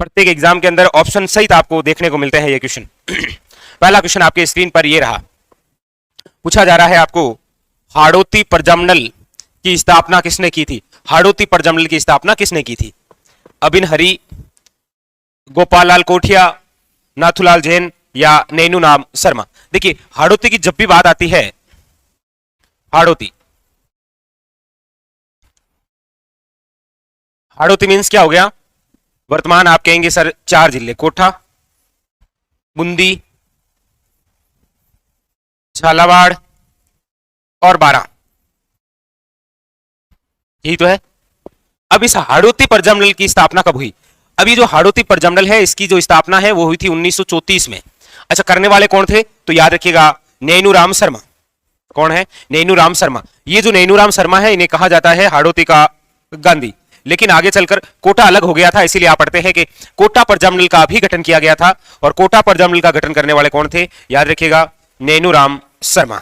प्रत्येक एग्जाम के अंदर ऑप्शन सहित आपको देखने को मिलते हैं ये क्वेश्चन। पहला क्वेश्चन आपके स्क्रीन पर ये रहा, पूछा जा रहा है आपको हाड़ौती प्रजमंडल की स्थापना किसने की थी? हाड़ौती प्रजमंडल की स्थापना किसने की थी? अबिन हरी, गोपाल लाल कोठिया, नाथूलाल जैन या नैनूराम शर्मा। देखिए हाड़ौती की जब भी बात आती है, हाड़ौती, हाड़ौती मीन्स क्या हो गया? वर्तमान आप कहेंगे सर 4 जिले, कोठा, बूंदी, झालावाड़ और बारां, यही तो है। अब इस हाड़ौती प्रजमंडल की स्थापना कब हुई? अभी जो हाड़ौती प्रजमंडल है इसकी जो स्थापना है वो हुई थी 1934 में। अच्छा, करने वाले कौन थे? तो याद रखिएगा नैनूराम शर्मा। कौन है? नैनूराम शर्मा। ये जो नैनूराम शर्मा है इन्हें कहा जाता है हाड़ौती का गांधी। लेकिन आगे चलकर कोटा अलग हो गया था, इसीलिए आप पढ़ते हैं कि कोटा प्रजमंडल का भी गठन किया गया था। और कोटा प्रजमंडल का गठन करने वाले कौन थे? याद रखिएगा नैनूराम शर्मा।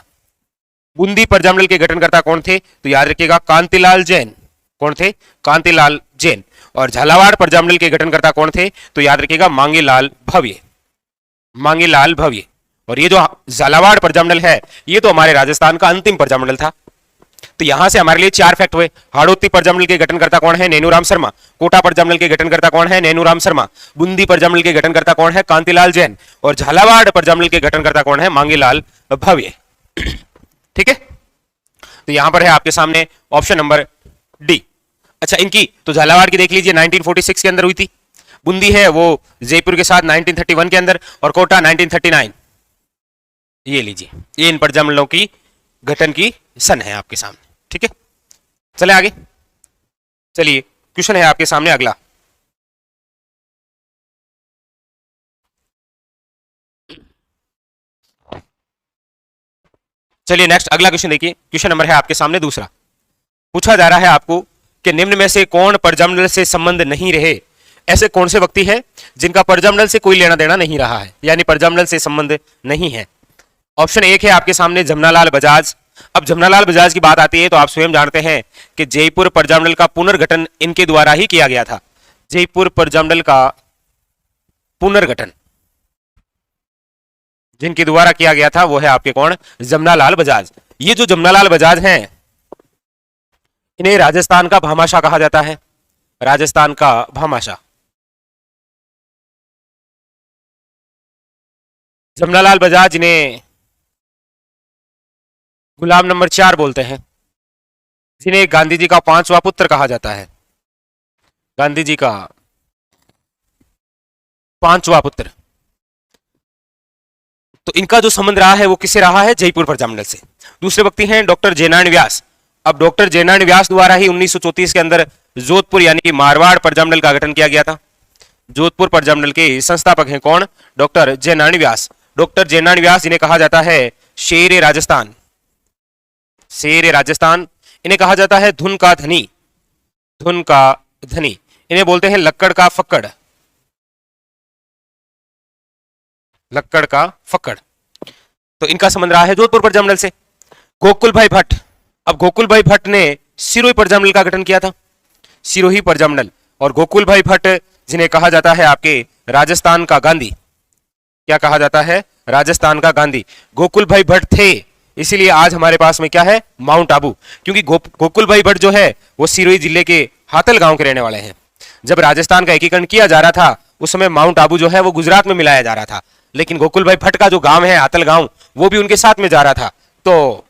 बूंदी प्रजमंडल के गठनकर्ता कौन थे? तो याद रखिएगा कांतिलाल जैन। कौन थे? कांतिलाल जैन। और झालावाड़ प्रजमंडल के गठनकर्ता कौन थे? तो याद रखिएगा मांगीलाल भव्य। मांगीलाल भव्य। और ये जो झालावाड़ प्रजमंडल है ये तो हमारे राजस्थान का अंतिम प्रजमंडल था। तो यहां से हमारे लिए 4 फैक्ट हुए। हाड़ौती प्रजमंडल के गठनकर्ता कौन है? नैनूराम शर्मा। कोटा प्रजमंडल के गठनकर्ता कौन है? नैनूराम शर्मा। बूंदी प्रजमंडल के गठनकर्ता कौन है? कांतिलाल जैन। और झालावाड़ प्रजमंडल के गठनकर्ता कौन है? मांगीलाल भव्य। ठीक है, तो यहां पर है आपके सामने ऑप्शन नंबर डी। अच्छा, इनकी तो झालावाड़ की देख लीजिए 1946 के अंदर हुई थी, बूंदी है वो जयपुर के साथ 1931 के अंदर, और कोटा 1939। ये लीजिए, ये इन प्रजमंडलों की गठन की सन है आपके सामने। ठीक है, चले आगे। चलिए क्वेश्चन है आपके सामने अगला। चलिए नेक्स्ट अगला क्वेश्चन देखिए, क्वेश्चन नंबर है आपके सामने दूसरा। पूछा जा रहा है आपको कि निम्न में से कौन प्रजमंडल से संबंध नहीं रहे? ऐसे कौन से व्यक्ति हैं जिनका प्रजमंडल से कोई लेना देना नहीं रहा है, यानी प्रजमंडल से संबंध नहीं है? ऑप्शन 1 है आपके सामने जमनालाल बजाज। अब जमनालाल बजाज की बात आती है तो आप स्वयं जानते हैं कि जयपुर प्रजमंडल का पुनर्गठन इनके द्वारा ही किया गया था। जयपुर प्रजमंडल का पुनर्गठन जिनके द्वारा किया गया था वो है आपके कौन? जमनालाल बजाज। ये जो जमनालाल बजाज हैं इन्हें राजस्थान का भामाशाह कहा जाता है। राजस्थान का भामाशाह। जमनालाल बजाज इन्हें गुलाम नंबर 4 बोलते हैं, जिन्हें गांधी जी का 5वां पुत्र कहा जाता है। गांधी जी का 5वां पुत्र। तो इनका जो संबंध रहा है वो किससे रहा है? जयपुर प्रजमंडल से। दूसरे व्यक्ति हैं डॉक्टर जयनारायण व्यास। अब डॉक्टर जयनारायण व्यास द्वारा ही 1934 के अंदर जोधपुर यानी कि मारवाड़ प्रजमंडल का गठन किया गया था। जोधपुर प्रजमंडल के संस्थापक हैं कौन? डॉक्टर जयनारायण व्यास। डॉक्टर जयनारायण व्यास जिन्हें कहा जाता है शेर ए राजस्थान। शेर ए राजस्थान। इन्हें कहा जाता है धुन का धनी। धुन का धनी। इन्हें बोलते हैं लक्कड़ का फक्कड़। लक्कड़ का फक्कड़। तो इनका संबंध रहा है जोधपुर प्रजमंडल से। गोकुल भाई भट्ट। अब गोकुल भाई भट्ट ने सिरोही प्रजमंडल का गठन किया था। सिरोही प्रजमंडल। और गोकुल भाई भट्ट जिन्हें कहा जाता है आपके राजस्थान का गांधी। क्या कहा जाता है? राजस्थान का गांधी। गोकुल भाई भट्ट थे, इसीलिए आज हमारे पास में क्या है? माउंट आबू। क्योंकि गोकुल भाई भट्ट जो है वो सिरोही जिले के हातल गांव के रहने वाले हैं। जब राजस्थान का एकीकरण किया जा रहा था उस समय माउंट आबू जो है वो गुजरात में मिलाया जा रहा था, लेकिन गोकुल भाई भट्ट का जो गांव है हातल गांव वो भी उनके साथ में जा रहा था। तो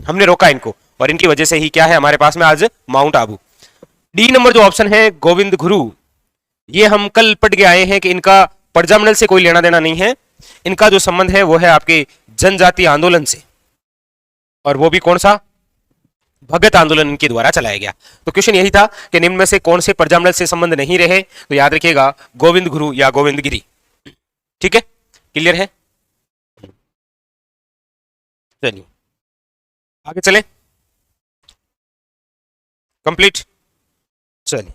हमने रोका इनको और इनकी वजह से ही क्या है हमारे पास में आज माउंट आबू। डी नंबर जो ऑप्शन है गोविंद गुरु, ये हम कल पढ़ के आए हैं कि इनका प्रजमंडल से कोई लेना देना नहीं है। इनका जो संबंध है वो है आपके जनजातीय आंदोलन से, और वो भी कौन सा? भगत आंदोलन इनके द्वारा चलाया गया। तो क्वेश्चन यही था कि निम्न में से कौन से प्रजमंडल से संबंध नहीं रहे? तो याद रखिएगा गोविंद गुरु या गोविंद गिरी। ठीक है, क्लियर है? चलिए आगे चले। कंप्लीट। चलिए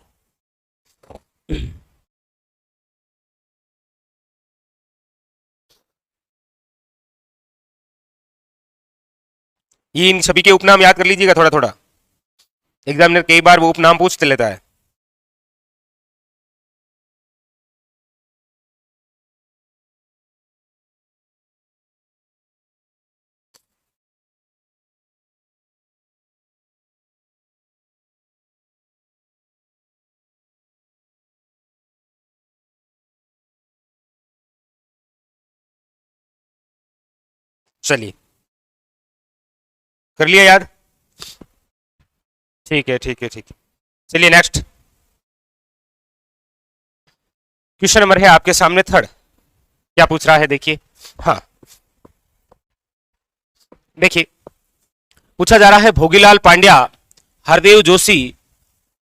ये इन सभी के उपनाम याद कर लीजिएगा थोड़ा थोड़ा। एग्जामिनर कई बार वो उपनाम पूछ लेता है। चलिए, कर लिया याद? ठीक है ठीक है ठीक है। चलिए नेक्स्ट क्वेश्चन नंबर है आपके सामने थर्ड। क्या पूछ रहा है देखिए। हाँ, देखिए पूछा जा रहा है भोगीलाल पांड्या, हरदेव जोशी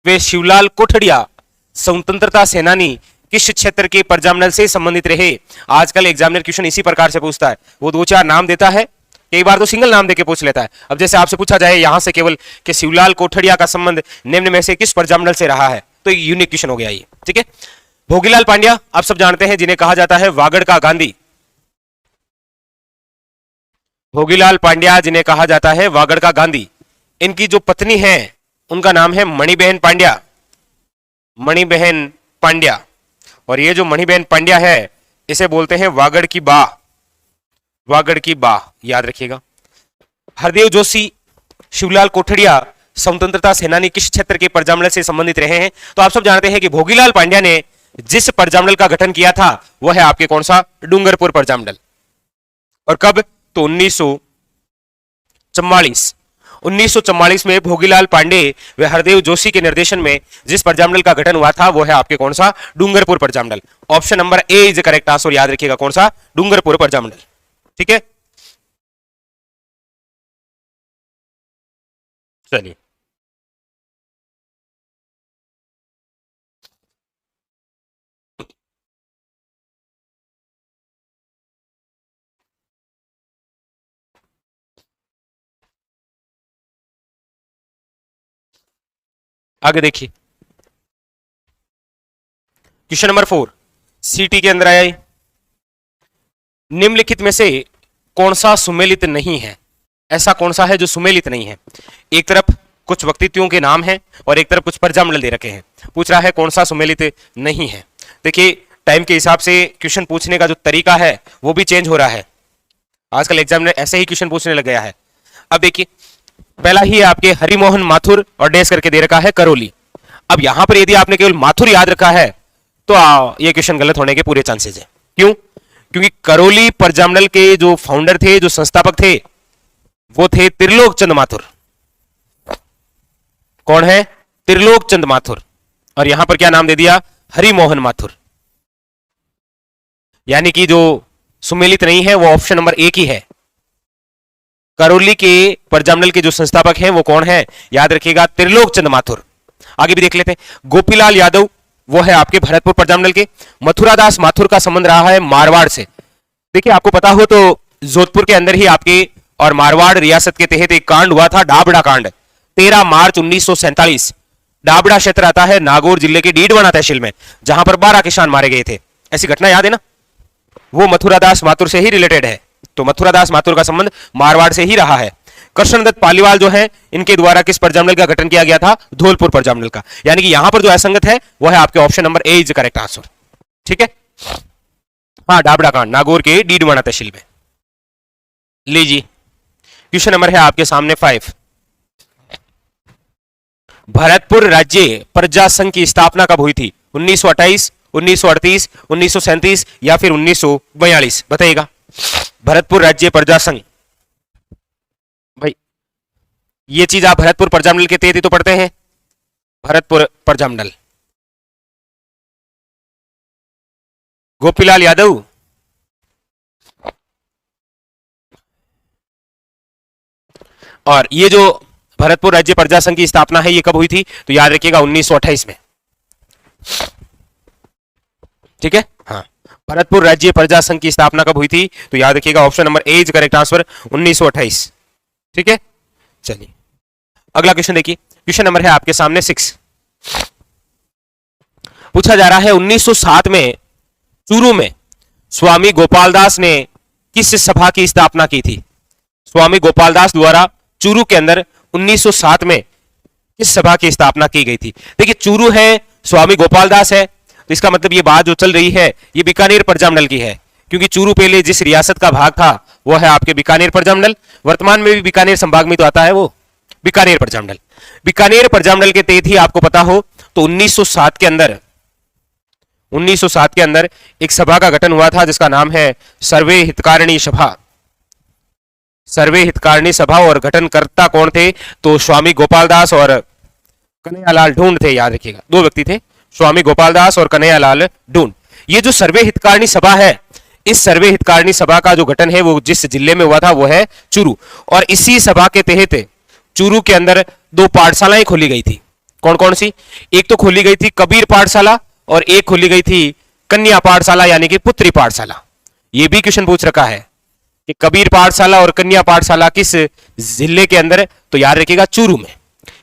वे शिवलाल कोठड़िया स्वतंत्रता सेनानी किस क्षेत्र के प्रजामंडल से संबंधित रहे। आजकल एग्जामिनर क्वेश्चन इसी प्रकार से पूछता है, वो दो चार नाम देता है, कई बार तो सिंगल नाम देके पूछ लेता है। अब जैसे आपसे पूछा जाए यहां से केवल कि शिवलाल कोठड़िया का संबंध निम्न में से किस प्रजामंडल से रहा है, तो यूनिक क्वेश्चन हो गया ये। ठीक है, भोगीलाल पांड्या आप सब जानते हैं, जिन्हें कहा जाता है वागड़ का गांधी। भोगीलाल पांड्या जिन्हें कहा जाता है वागड़ का गांधी, इनकी जो पत्नी है उनका नाम है मणिबेन पांड्या, मणिबेन पांड्या। और ये जो मणिबेन पांड्या है इसे बोलते हैं वागड़ की बा, वागड़ की बा, याद रखिएगा। हरदेव जोशी, शिवलाल कोठड़िया स्वतंत्रता सेनानी किस क्षेत्र के प्रजामंडल से संबंधित रहे हैं, तो आप सब जानते हैं कि भोगीलाल पांड्या ने जिस प्रजामंडल का गठन किया था वह है आपके कौन सा, डूंगरपुर प्रजामंडल। और कब, तो 1944। 1944 में भोगीलाल पांडे व हरदेव जोशी के निर्देशन में जिस प्रजामंडल का गठन हुआ था वो है आपके कौन सा, Dungarpur Prajamandal. Option number A is correct answer, याद रखिएगा कौन सा, डूंगरपुर प्रजामंडल। ठीक है, चलिए आगे देखिए। क्वेश्चन नंबर 4 सीटी के अंदर आया, निम्नलिखित में से कौन सा सुमेलित नहीं है। ऐसा कौन सा है जो सुमेलित नहीं है। एक तरफ कुछ व्यक्तित्वों के नाम हैं और एक तरफ कुछ प्रजामंडल दे रखे हैं, पूछ रहा है कौन सा सुमेलित नहीं है। देखिए टाइम के हिसाब से क्वेश्चन पूछने का जो तरीका है वो भी चेंज हो रहा है, आजकल एग्जाम में ऐसे ही क्वेश्चन पूछने लग गया है। अब देखिए पहला ही आपके हरिमोहन माथुर और डैश करके दे रखा है करौली। अब यहां पर यदि आपने केवल माथुर याद रखा है तो ये क्वेश्चन गलत होने के पूरे चांसेस है। क्यों, क्योंकि करौली प्रजामंडल के जो फाउंडर थे, जो संस्थापक थे, वो थे त्रिलोक चंद माथुर। कौन है, त्रिलोक चंद माथुर। और यहां पर क्या नाम दे दिया, हरिमोहन माथुर। यानी कि जो सुमेलित नहीं है वो ऑप्शन नंबर एक ही है। करौली के प्रजामंडल के जो संस्थापक हैं वो कौन है, याद रखिएगा त्रिलोक चंद माथुर। आगे भी देख लेते हैं। गोपीलाल यादव वो है आपके भरतपुर प्रजामंडल के। मथुरादास माथुर का संबंध रहा है मारवाड़ से। देखिए आपको पता हो तो जोधपुर के अंदर ही आपके और मारवाड़ रियासत के तहत एक कांड हुआ था, डाबड़ा कांड, 13 मार्च 1947। डाबड़ा क्षेत्र आता है नागौर जिले के डीडवाना तहसील में, जहां पर 12 किसान मारे गए थे। ऐसी घटना याद है ना, वो मथुरादास माथुर से ही रिलेटेड है। तो मथुरादास माथुर का संबंध मारवाड़ से ही रहा है। कृष्णदत्त पालीवाल जो है इनके द्वारा किस प्रजामंडल का गठन किया गया था, धौलपुर प्रजामंडल का। यानी कि यहां पर जो असंगत है वो है आपके option number A is correct answer. ठीक है, हाँ डाबड़ा कांड नागौर के डीडवाना तहसील में। लीजिए क्वेश्चन नंबर है आपके सामने 5। भरतपुर राज्य प्रजा संघ की स्थापना कब हुई थी, 1928, 1938, 1937 या फिर 1942, बताइएगा। भरतपुर राज्य प्रजा संघ, भाई ये चीज आप भरतपुर प्रजामंडल के तहत ही तो पढ़ते हैं, भरतपुर प्रजामंडल। गोपीलाल यादव, और ये जो भरतपुर राज्य प्रजा संघ की स्थापना है ये कब हुई थी, तो याद रखिएगा 1928 में। ठीक है, हाँ भरतपुर राज्य प्रजा संघ की स्थापना कब हुई थी, तो याद रखिएगा option number A is correct answer, 1928। ठीक है, चलिए अगला क्वेश्चन देखिए। क्वेश्चन नंबर है आपके सामने 6। पूछा जा रहा है 1907 में चूरू में स्वामी गोपालदास ने किस सभा की स्थापना की थी। स्वामी गोपालदास द्वारा चूरू के अंदर 1907 में किस सभा की स्थापना की गई थी। देखिए चूरू है, स्वामी गोपालदास है, तो इसका मतलब ये बात जो चल रही है ये बीकानेर प्रजामंडल की है, क्योंकि चूरू पहले जिस रियासत का भाग था वो है आपके बीकानेर प्रजामंडल। वर्तमान में भी बीकानेर संभाग में तो आता है वो बीकानेर प्रजामंडल। बीकानेर प्रजामंडल के तहत ही आपको पता हो तो 1907 के अंदर एक सभा का गठन हुआ था जिसका नाम है सर्वे हितकारिणी सभा। सर्वे हितकारिणी सभा और गठनकर्ता कौन थे? तो स्वामी गोपाल दास और कन्हैयालाल ढूंढ थे, याद रखिएगा, दो व्यक्ति थे, स्वामी गोपाल दास और कन्हैयालाल ढूंढ। ये जो सर्वे हितकारिणी सभा है, इस सर्वे हितकारिणी सभा का जो गठन है वो जिस जिले में हुआ था वो है चूरू, और इसी सभा के तहत चूरू के अंदर दो पाठशालाएं खोली गई थी। कौन कौन सी? एक तो खोली गई थी कबीर पाठशाला और एक खोली गई थी कन्या पाठशाला यानी कि पुत्री पाठशाला। ये भी क्वेश्चन पूछ रखा है कि कबीर पाठशाला और कन्या पाठशाला किस जिले के अंदर? तो याद रखिएगा चूरू में।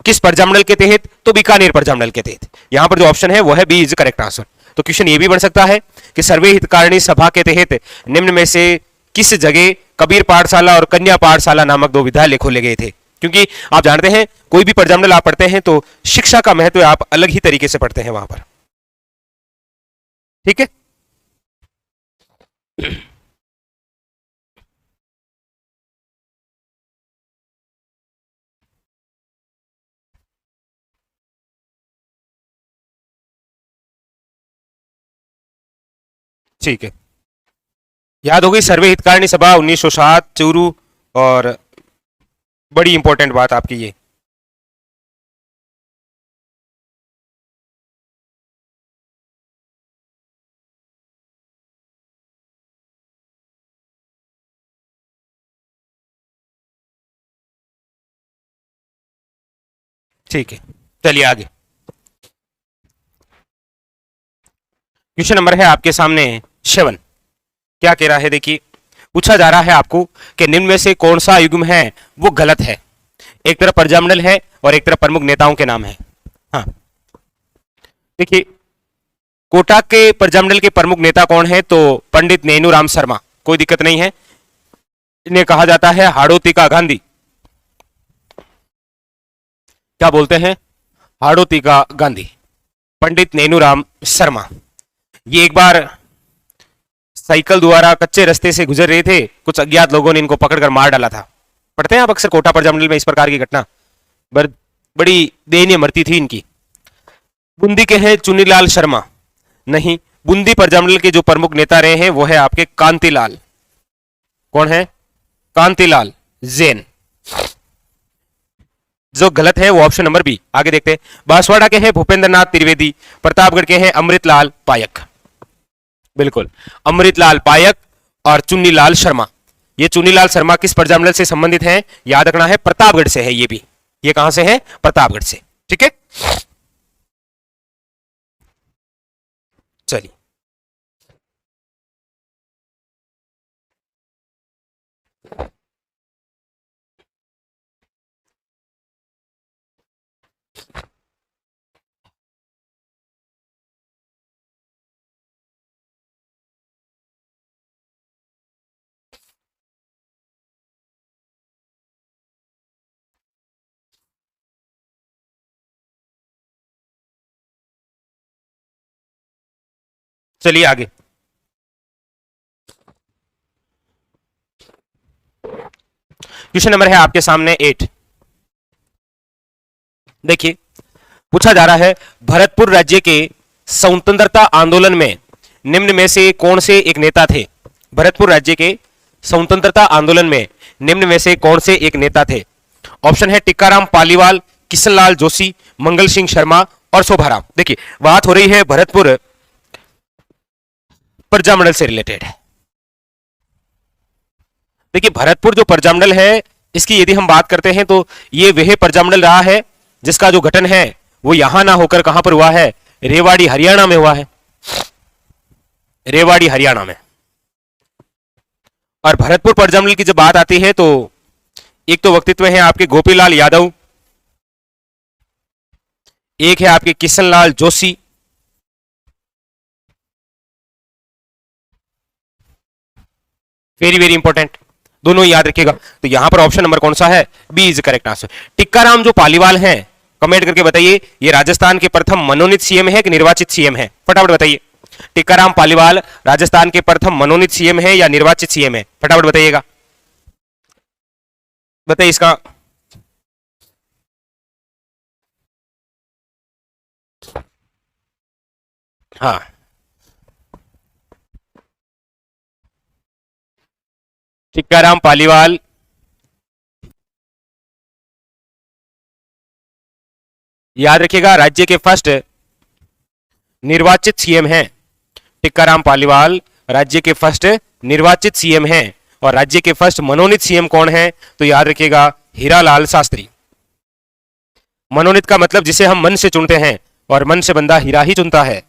किस परजामंडल के तहत? तो बीकानेर परजामंडल के तहत। यहां पर जो ऑप्शन है वो है बी इज करेक्ट आंसर। तो क्वेश्चन ये भी बन सकता है कि सर्वे हितकारिणी सभा के तहत निम्न में से किस जगह कबीर पाठशाला और कन्या पाठशाला नामक दो विद्यालय खोले गए थे? क्योंकि आप जानते हैं कोई भी परजामंडल आप पढ़ते हैं तो शिक्षा का महत्व आप अलग ही तरीके से पढ़ते हैं वहां पर। ठीक है, ठीक है, याद होगी सर्वे हितकारिणी सभा 1907 चूरू। और बड़ी इंपॉर्टेंट बात आपकी ये, ठीक है, चलिए आगे। क्वेश्चन नंबर है आपके सामने 7। क्या कह रहा है? देखिए, पूछा जा रहा है आपको कि निम्न में से कौन सा युग्म है वो गलत है। एक तरफ प्रजामंडल है और एक तरफ प्रमुख नेताओं के नाम है। हाँ, देखिए, कोटा के प्रजामंडल के प्रमुख नेता कौन है? तो पंडित नैनूराम शर्मा, कोई दिक्कत नहीं है। इन्हें कहा जाता है हाड़ोती का गांधी। क्या बोलते हैं? हाड़ोती का गांधी, पंडित नैनूराम शर्मा। ये एक बार साइकिल द्वारा कच्चे रास्ते से गुजर रहे थे, कुछ अज्ञात लोगों ने इनको पकड़कर मार डाला था। पढ़ते हैं आप अक्सर कोटा प्रजामंडल में इस प्रकार की घटना। बड़ी दयनीय मृत्यु थी इनकी। बूंदी के हैं चुन्नीलाल शर्मा? नहीं, बूंदी प्रजामंडल के जो प्रमुख नेता रहे हैं वो है आपके कांतिलाल। कौन है? कांतिलाल जैन। जो गलत है वो ऑप्शन नंबर बी। आगे देखते हैं। बांसवाड़ा के हैं भूपेंद्र नाथ त्रिवेदी, प्रतापगढ़ के हैं अमृतलाल पायक। बिल्कुल, अमृतलाल पायक और चुन्नीलाल शर्मा। ये चुन्नीलाल शर्मा किस प्रजामंडल से संबंधित हैं? याद रखना है प्रतापगढ़ से है ये भी। ये कहां से है? प्रतापगढ़ से। ठीक है, चलिए चलिए आगे। क्वेश्चन नंबर है आपके सामने 8। देखिए, पूछा जा रहा है भरतपुर राज्य के स्वतंत्रता आंदोलन में निम्न में से कौन से एक नेता थे? भरतपुर राज्य के स्वतंत्रता आंदोलन में निम्न में से कौन से एक नेता थे? ऑप्शन है टिक्काराम पालीवाल, किशनलाल जोशी, मंगल सिंह शर्मा और शोभाराम। देखिए, बात हो रही है भरतपुर प्रजामंडल से रिलेटेड है। देखिए, भरतपुर जो प्रजामंडल है इसकी यदि हम बात करते हैं तो ये वह प्रजामंडल रहा है जिसका जो गठन है वो यहां ना होकर कहां पर हुआ है? रेवाड़ी हरियाणा में हुआ है। रेवाड़ी हरियाणा में। और भरतपुर प्रजामंडल की जब बात आती है तो एक तो व्यक्तित्व है आपके गोपीलाल यादव, एक है आपके Kishanlal Joshi, very very important, दोनों याद रखिएगा। तो यहां पर ऑप्शन नंबर कौन सा है? B is correct answer. Tikkaram जो पालीवाल हैं, कमेंट करके बताइए ये राजस्थान के प्रथम मनोनीत सीएम है कि निर्वाचित सीएम है? फटाफट बताइए। टिक्काराम पालीवाल राजस्थान के प्रथम मनोनीत सीएम है या निर्वाचित सीएम है? फटाफट बताइएगा, बताइए इसका। हाँ, टिक्काराम पालीवाल याद रखिएगा राज्य के फर्स्ट निर्वाचित सीएम हैं टिक्काराम पालीवाल, राज्य के फर्स्ट निर्वाचित सीएम हैं। और राज्य के फर्स्ट मनोनीत सीएम कौन है? तो याद रखिएगा हीरालाल शास्त्री। मनोनीत का मतलब जिसे हम मन से चुनते हैं, और मन से बंदा हीरा ही चुनता है,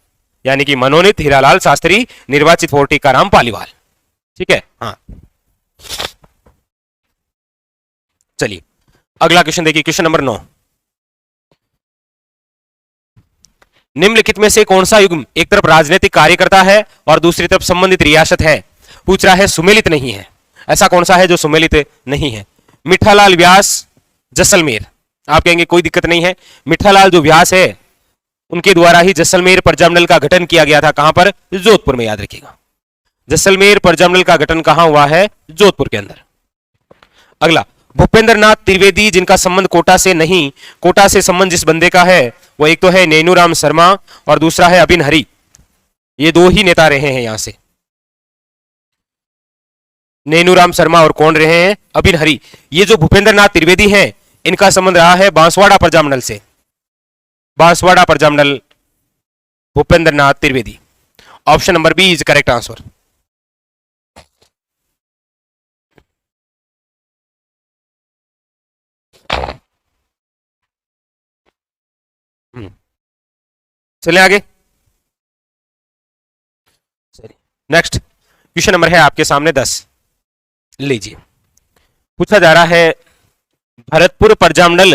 यानी कि मनोनीत हीरालाल शास्त्री, निर्वाचित फॉर टिक्काराम पालीवाल। ठीक है, हाँ। चलिए अगला क्वेश्चन देखिए, क्वेश्चन नंबर 9। निम्नलिखित में से कौन सा युग्म एक तरफ राजनीतिक कार्यकर्ता है और दूसरी तरफ संबंधित रियासत है? पूछ रहा है, सुमेलित नहीं है। ऐसा कौन सा है जो सुमेलित नहीं है? मिठालाल व्यास, जैसलमेर। आप कहेंगे कोई दिक्कत नहीं है, मिठालाल जो व्यास है उनके द्वारा ही जैसलमेर प्रजामंडल का गठन किया गया था। कहां पर? जोधपुर में। याद रखिएगा जैसलमेर प्रजामंडल का गठन कहां हुआ है? जोधपुर के अंदर। अगला, भूपेंद्र नाथ त्रिवेदी, जिनका संबंध कोटा से नहीं, कोटा से संबंध जिस बंदे का है वो एक तो है नैनूराम शर्मा और दूसरा है अबिन हरी। ये दो ही नेता रहे हैं यहां से, नैनूराम शर्मा और कौन रहे हैं? अबिन हरी। ये जो भूपेंद्र नाथ त्रिवेदी हैं इनका संबंध रहा है बांसवाड़ा प्रजामंडल से। Banswara Prajamandal, Bhupendra Nath Trivedi. Option number B is correct answer. चलिए आगे। नेक्स्ट क्वेश्चन नंबर है आपके सामने 10। लीजिए, पूछा जा रहा है भरतपुर प्रजामंडल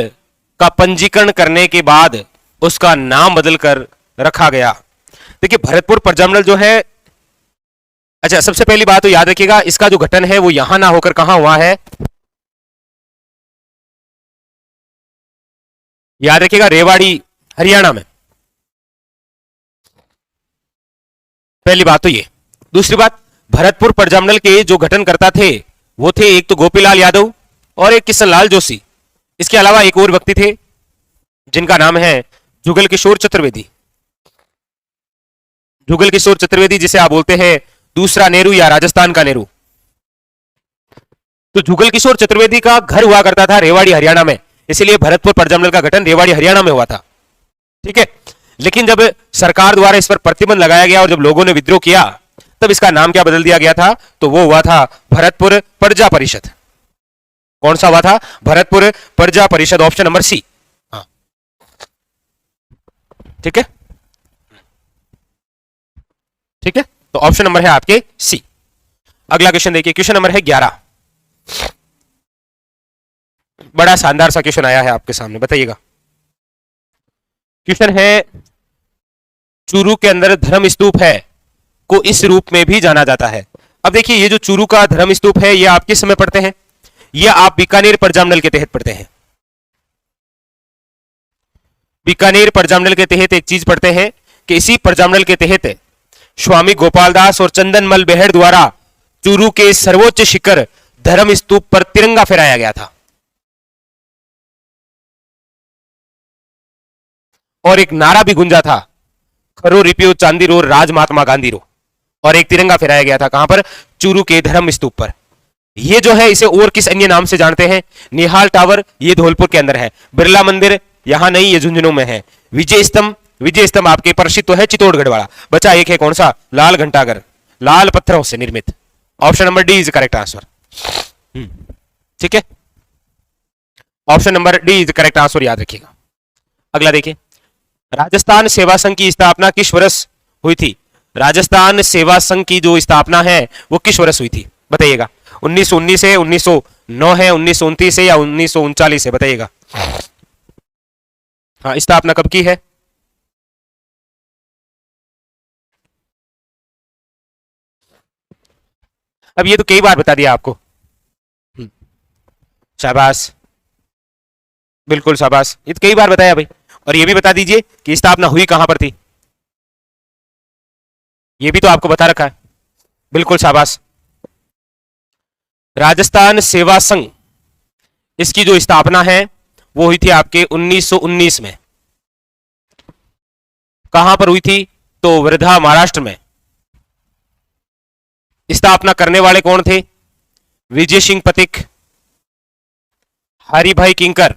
का पंजीकरण करने के बाद उसका नाम बदलकर रखा गया। देखिए भरतपुर प्रजामंडल जो है, अच्छा सबसे पहली बात तो याद रखिएगा इसका जो गठन है वो यहां ना होकर कहां हुआ है? याद रखिएगा रेवाड़ी, हरियाणा में। पहली बात तो ये। दूसरी बात, भरतपुर प्रजामंडल के जो गठनकर्ता थे वो थे एक तो गोपीलाल यादव और एक किशनलाल जोशी। इसके अलावा एक और व्यक्ति थे जिनका नाम है जुगल किशोर चतुर्वेदी। जुगल किशोर चतुर्वेदी जिसे आप बोलते हैं दूसरा नेहरू या राजस्थान का नेहरू। तो जुगल किशोर चतुर्वेदी का घर हुआ करता था रेवाड़ी, हरियाणा में, इसलिए भरतपुर प्रजामंडल का गठन रेवाड़ी, हरियाणा में हुआ था। ठीक है, लेकिन जब सरकार द्वारा इस पर प्रतिबंध लगाया गया और जब लोगों ने विद्रोह किया तब इसका नाम क्या बदल दिया गया था? तो वो हुआ था भरतपुर प्रजा परिषद। कौन सा हुआ था? Bharatpur Praja Parishad. Option number C. हाँ ठीक है, ठीक है, तो ऑप्शन नंबर है आपके सी। अगला क्वेश्चन देखिए, क्वेश्चन नंबर है 11। बड़ा शानदार सा क्वेश्चन आया है आपके सामने, बताइएगा। क्वेश्चन है, चूरू के अंदर धर्म स्तूप है को इस रूप में भी जाना जाता है। अब देखिए ये जो चूरू का धर्म स्तूप है ये आप किस समय पढ़ते हैं? ये आप बीकानेर प्रजामंडल के तहत पढ़ते हैं। बीकानेर प्रजामंडल के तहत एक चीज पढ़ते हैं कि इसी प्रजामंडल के तहत स्वामी गोपाल दास और चंदनमल बेहड़ द्वारा चूरू के सर्वोच्च शिखर धर्म स्तूप पर तिरंगा फहराया गया था और एक नारा भी गुंजा था, खरो रिपियो चांदी रो राज महात्मा गांधी रो, और एक तिरंगा फहराया गया था। कहां पर? चूरू के धर्म स्तूप पर। ये जो है इसे और किस अन्य नाम से जानते हैं? निहाल टावर, ये धौलपुर के अंदर है। बिरला मंदिर यहां नहीं, ये झुंझुनू में है। विजय स्तंभ, विजय स्तंभ आपके प्रसिद्ध तो है चित्तौड़गढ़ वाला। बचा एक है, कौन सा? लाल घंटाघर, लाल पत्थरों से निर्मित। Option number D is correct answer. ठीक है, option number D is correct answer, याद रखिएगा। अगला देखिए, राजस्थान सेवा संघ की स्थापना किस वर्ष हुई थी? राजस्थान सेवा संघ की जो स्थापना है वो किस वर्ष हुई थी? बताइएगा। 1919 है, 1909 है, 1929 है या 1939 है? बताइएगा। हाँ, स्थापना कब की है? अब ये तो कई बार बता दिया आपको। शाबाश, बिल्कुल शाबाश, ये तो कई बार बताया भाई। और ये भी बता दीजिए कि स्थापना हुई कहां पर थी, ये भी तो आपको बता रखा है। बिल्कुल शाबाश। राजस्थान सेवा संघ, इसकी जो स्थापना है वो हुई थी आपके 1919 में। कहां पर हुई थी? तो वर्धा, महाराष्ट्र में। स्थापना करने वाले कौन थे? विजय सिंह पथिक, हरिभाई किंकर,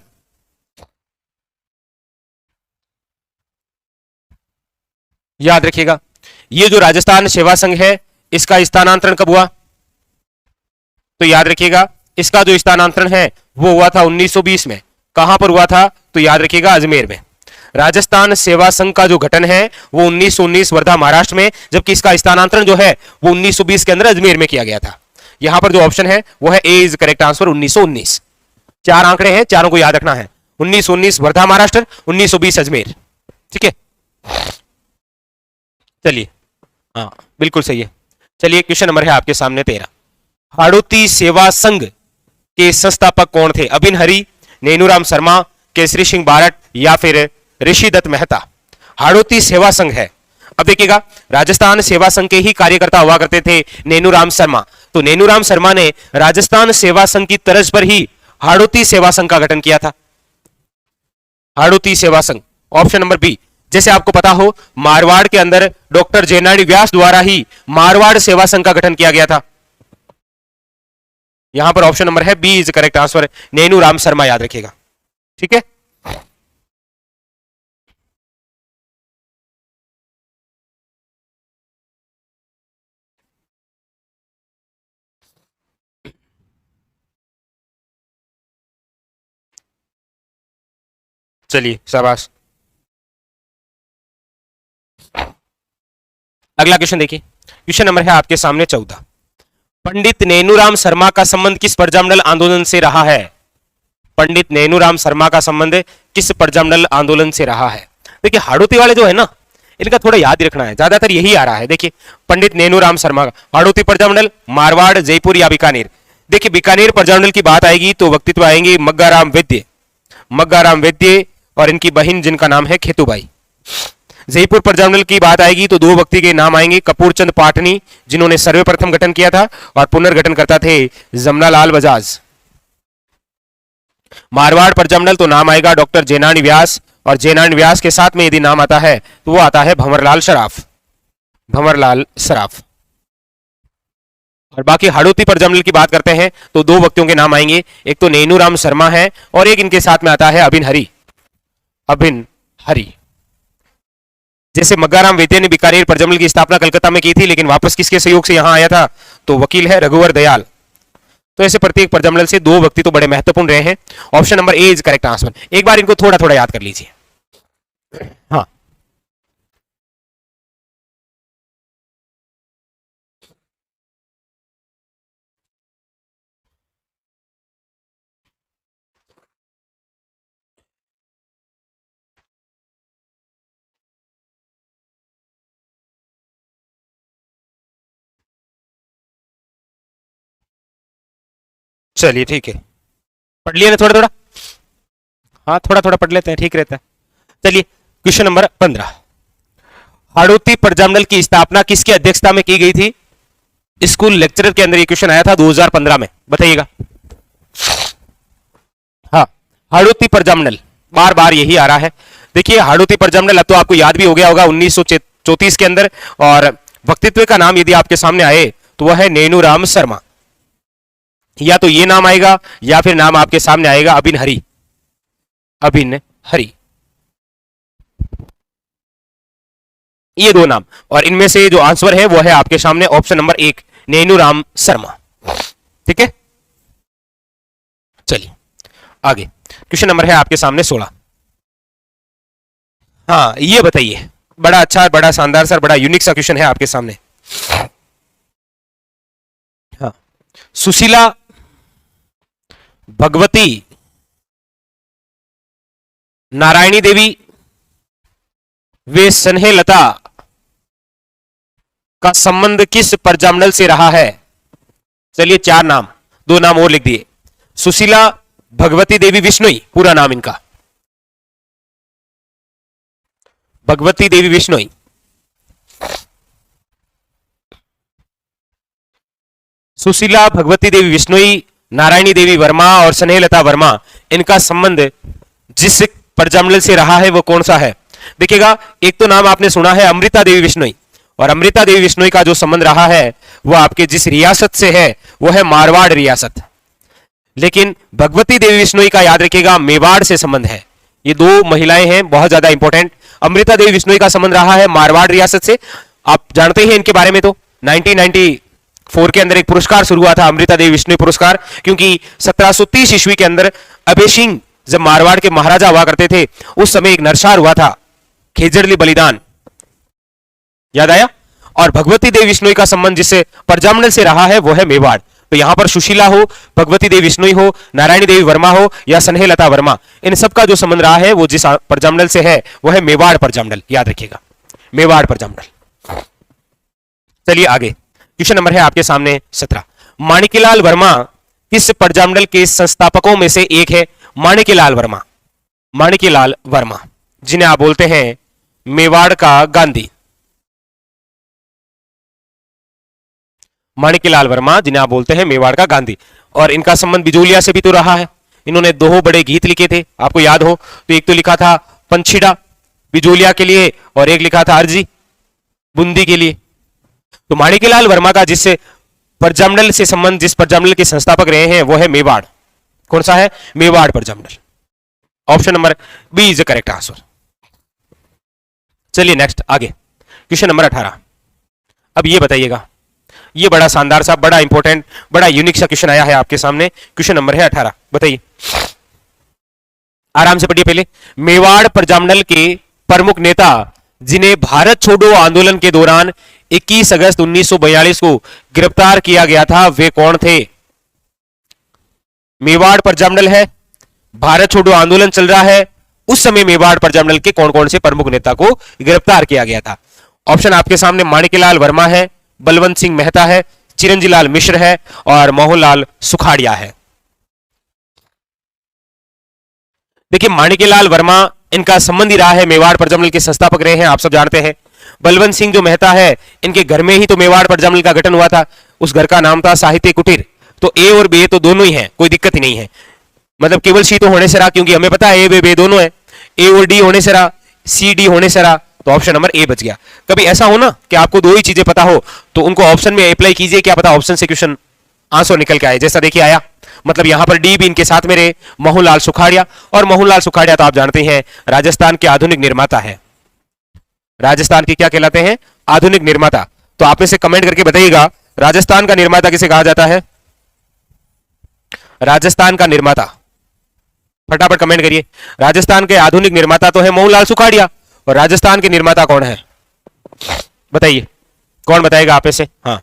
याद रखिएगा। ये जो राजस्थान सेवा संघ है इसका स्थानांतरण कब हुआ? तो याद रखिएगा इसका जो स्थानांतरण है वो हुआ था 1920 में। कहां पर हुआ था? तो याद रखिएगा अजमेर में। राजस्थान सेवा संघ का जो गठन है वो 1919 वर्धा महाराष्ट्र में, जबकि इसका स्थानांतरण जो है वो 1920 के अंदर अजमेर में किया गया था। यहां पर जो ऑप्शन है वो है ए इज करेक्ट आंसर 1919। चार आंकड़े हैं, चारों को याद रखना है। 1919 वर्धा महाराष्ट्र, 1920 अजमेर। ठीक है, चलिए, हाँ बिल्कुल सही है। चलिए क्वेश्चन नंबर है आपके सामने 13। हाड़ौती सेवा संघ के संस्थापक कौन थे? अबिन हरी, नैनूराम शर्मा, केसरी सिंह बारट या फिर ऋषिदत्त मेहता? हाड़ौती सेवा संघ है। अब देखिएगा राजस्थान सेवा संघ के ही कार्यकर्ता हुआ करते थे नैनूराम शर्मा। तो नैनूराम शर्मा ने राजस्थान सेवा संघ की तर्ज पर ही हाड़ौती सेवा संघ का गठन किया था। हाड़ौती सेवा संघ, ऑप्शन नंबर बी। जैसे आपको पता हो मारवाड़ के अंदर डॉक्टर जेनानी व्यास द्वारा ही मारवाड़ सेवा संघ का गठन किया गया था। यहां पर ऑप्शन नंबर है B is correct answer, Nainuram Sharma, याद रखिएगा। ठीक है, चलिए शाबाश। अगला क्वेश्चन देखिए, क्वेश्चन नंबर है आपके सामने 14। पंडित नैनूराम शर्मा का संबंध किस प्रजामंडल आंदोलन से रहा है? पंडित नैनूराम शर्मा का संबंध किस प्रजामंडल आंदोलन से रहा है? देखिए हाड़ौती वाले जो है ना, इनका थोड़ा याद रखना है, ज्यादातर यही आ रहा है। देखिए पंडित नैनूराम शर्मा का हाड़ौती प्रजामंडल, मारवाड़, जयपुर या बीकानेर? देखिए बीकानेर प्रजामंडल की बात आएगी तो व्यक्तित्व आएंगे मग्गाराम वैद्य, मग्गाराम वैद्य और इनकी बहन जिनका नाम है खेतूबाई। जयपुर प्रजामंडल की बात आएगी तो दो व्यक्ति के नाम आएंगे, कपूरचंद पाटनी जिन्होंने सर्वप्रथम गठन किया था और पुनर्गठन करता थे जमनालाल बजाज। मारवाड़ प्रजामंडल तो नाम आएगा डॉक्टर जेनानी व्यास, और जेनानी व्यास के साथ में यदि नाम आता है तो वो आता है भंवरलाल सराफ, भंवरलाल सराफ। और बाकी हाड़ौती प्रजामंडल की बात करते हैं तो दो व्यक्तियों के नाम आएंगे, एक तो नैनूराम शर्मा है और एक इनके साथ में आता है अबिन हरी, अबिन हरी। जैसे मग्गाराम वैद्य ने बीकानेर प्रजामंडल की स्थापना कलकत्ता में की थी, लेकिन वापस किसके सहयोग से यहां आया था? तो वकील है रघुवर दयाल। तो ऐसे प्रत्येक प्रजामंडल से दो व्यक्ति तो बड़े महत्वपूर्ण रहे हैं। Option number A is correct answer. एक बार इनको थोड़ा थोड़ा याद कर लीजिए। हाँ, चलिए ठीक है, पढ़ लिया ना थोड़ा थोड़ा? हाँ थोड़ा थोड़ा पढ़ लेते हैं, ठीक रहता है। चलिए क्वेश्चन नंबर 15। हाड़ौती प्रजामंडल की स्थापना किसकी अध्यक्षता में की गई थी? स्कूल लेक्चरर के अंदर ये क्वेश्चन आया था 2015 में, बताइएगा। हाँ, हाड़ौती प्रजामंडल बार बार यही आ रहा है। देखिए हाड़ौती प्रजामंडल अब तो आपको याद भी हो गया होगा 1934 के अंदर, और व्यक्तित्व का नाम यदि आपके सामने आए तो वह है नैनूराम शर्मा। या तो ये नाम आएगा या फिर नाम आपके सामने आएगा अबिन हरी, अबिन हरी, ये दो नाम। और इनमें से जो आंसर है वो है आपके सामने ऑप्शन नंबर 1 नैनूराम शर्मा। ठीक है, चलिए आगे क्वेश्चन नंबर है आपके सामने 16। हाँ ये बताइए, बड़ा अच्छा, बड़ा शानदार सर, बड़ा यूनिक सा क्वेश्चन है आपके सामने। हाँ, सुशीला भगवती नारायणी देवी वे स्नेहलता का संबंध किस प्रजामंडल से रहा है? चलिए चार नाम, दो नाम और लिख दिए। सुशीला भगवती देवी विश्नोई, पूरा नाम इनका भगवती देवी विश्नोई। सुशीला भगवती देवी विश्नोई, नारायणी देवी वर्मा और स्नेहलता वर्मा, इनका संबंध जिस प्रजामंडल से रहा है वो कौन सा है? देखिएगा एक तो नाम आपने सुना है अमृता देवी विश्नोई, और अमृता देवी विश्नोई का जो संबंध रहा है वो आपके जिस रियासत से है वो है मारवाड़ रियासत। लेकिन भगवती देवी विश्नोई का याद रखिएगा मेवाड़ से संबंध है। ये दो महिलाएं हैं बहुत ज्यादा इंपॉर्टेंट। अमृता देवी बिश्नोई का संबंध रहा है मारवाड़ रियासत से, आप जानते हैं इनके बारे में। तो 1994 के अंदर एक पुरस्कार शुरू हुआ था, अमृता देवी बिश्नोई पुरस्कार, क्योंकि 1730 ईस्वी के अंदर अभय सिंह जब मारवाड़ के महाराजा हुआ करते थे उस समय एक नरसार हुआ था, खेजड़ली बलिदान, याद आया। और भगवती देवी बिश्नोई का संबंध जिससे परजामंडल से रहा है वो है मेवाड़। तो यहां पर सुशीला हो, भगवती देवी बिश्नोई हो, नारायणी देवी वर्मा हो या स्नेहलता वर्मा, इन सबका जो संबंध रहा है वो जिस परजामंडल से है वो है मेवाड़ परजामंडल, याद रखिएगा, मेवाड़ परजामंडल। चलिए आगे, क्वेश्चन नंबर है आपके सामने 17। माणिक्यलाल वर्मा किस परजामंडल के संस्थापकों में से एक है? माणिक्यलाल वर्मा, माणिक्यलाल वर्मा जिन्हें आप बोलते हैं मेवाड़ का गांधी, माणिक्यलाल वर्मा जिन्हें आप बोलते हैं मेवाड़ का गांधी। और इनका संबंध बिजोलिया से भी तो रहा है, इन्होंने दो बड़े गीत लिखे थे, आपको याद हो तो एक तो लिखा था पंछीड़ा बिजोलिया के लिए और एक लिखा था अर्जी बूंदी के लिए। तो माणिक्यलाल वर्मा का जिससे परजामंडल से संबंध, जिस परजामंडल के संस्थापक रहे हैं वो है मेवाड़। कौन सा है? Mewar Prajamandal. Option number B is the correct answer. चलिए नेक्स्ट आगे, क्वेश्चन नंबर 18। अब ये बताइएगा, ये बड़ा शानदार सा, बड़ा इंपॉर्टेंट, बड़ा यूनिक सा क्वेश्चन आया है आपके सामने। क्वेश्चन नंबर है 18, बताइए, आराम से पढ़िए पहले। मेवाड़ परजामंडल के प्रमुख नेता जिन्हें भारत छोड़ो आंदोलन के दौरान 21 अगस्त 1942 को गिरफ्तार किया गया था वे कौन थे? मेवाड़ परजामंडल है, भारत छोड़ो आंदोलन चल रहा है, उस समय मेवाड़ परजामंडल के कौन कौन से प्रमुख नेता को गिरफ्तार किया गया था? ऑप्शन आपके सामने माणिक्यलाल वर्मा है, बलवंत सिंह मेहता है, चिरंजीलाल मिश्र है और मोहनलाल सुखाड़िया है। देखिए माणिक्यलाल वर्मा इनका संबंधी रहा है, मेवाड़ परजामंडल के संस्थापक रहे हैं, आप सब जानते हैं। बलवंत सिंह जो मेहता है, इनके घर में ही तो मेवाड़ परजामंडल का गठन हुआ था, उस घर का नाम था साहित्य कुटीर। तो ए और बी तो दोनों ही हैं, कोई दिक्कत ही नहीं है, मतलब केवल सी तो होने से रहा, क्योंकि हमें पता है ए बे दोनों है, ए और डी होने से रहा, सी डी होने से रहा, तो ऑप्शन नंबर ए बच गया। कभी ऐसा हो ना कि आपको दो ही चीजें पता हो तो उनको ऑप्शन में अप्लाई कीजिए, क्या पता ऑप्शन से क्वेश्चन आंसर निकल के आए। जैसा देखिए आया, मतलब यहां पर डी भी इनके साथ में रहे, मोहनलाल सुखाड़िया। और मोहनलाल सुखाड़िया तो आप जानते हैं राजस्थान के आधुनिक निर्माता है, राजस्थान के क्या कहलाते हैं? आधुनिक निर्माता। तो आप में से कमेंट करके बताइएगा राजस्थान का निर्माता किसे कहा जाता है? राजस्थान का निर्माता, फटाफट कमेंट करिए। राजस्थान के आधुनिक निर्माता तो है मोहनलाल सुखाड़िया, और राजस्थान के निर्माता कौन है? बताइए, कौन बताएगा आप में से? हाँ,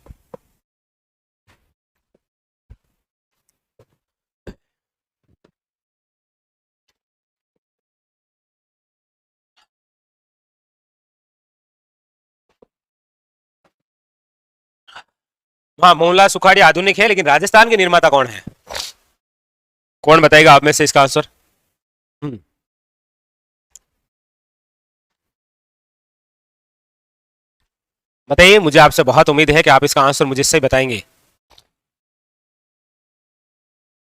हाँ मोहनलाल सुखाड़िया आधुनिक है, लेकिन राजस्थान के निर्माता कौन है? कौन बताएगा आप में से इसका आंसर? बताइए, मुझे आपसे बहुत उम्मीद है कि आप इसका आंसर मुझे इससे बताएंगे।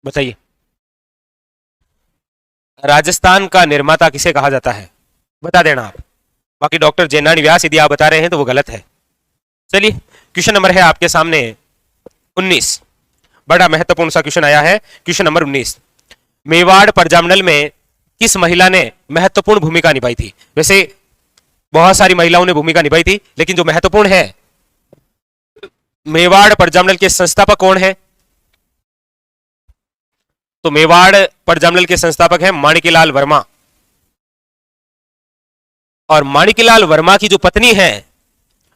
बताइए, राजस्थान का निर्माता किसे कहा जाता है? बता देना आप। बाकी डॉक्टर जैनानी व्यास यदि आप बता रहे हैं तो वो गलत है। चलिए, क्वेश्चन नंबर है आपके सामने 19, बड़ा महत्वपूर्ण सा क्वेश्चन आया है। क्वेश्चन नंबर 19, मेवाड़ परजामंडल में किस महिला ने महत्वपूर्ण भूमिका निभाई थी? वैसे बहुत सारी महिलाओं ने भूमिका निभाई थी, लेकिन जो महत्वपूर्ण है, मेवाड़ परजामंडल के संस्थापक कौन है? तो मेवाड़ परजामंडल के संस्थापक हैं माणिक्यलाल वर्मा, और माणिक्यलाल वर्मा की जो पत्नी है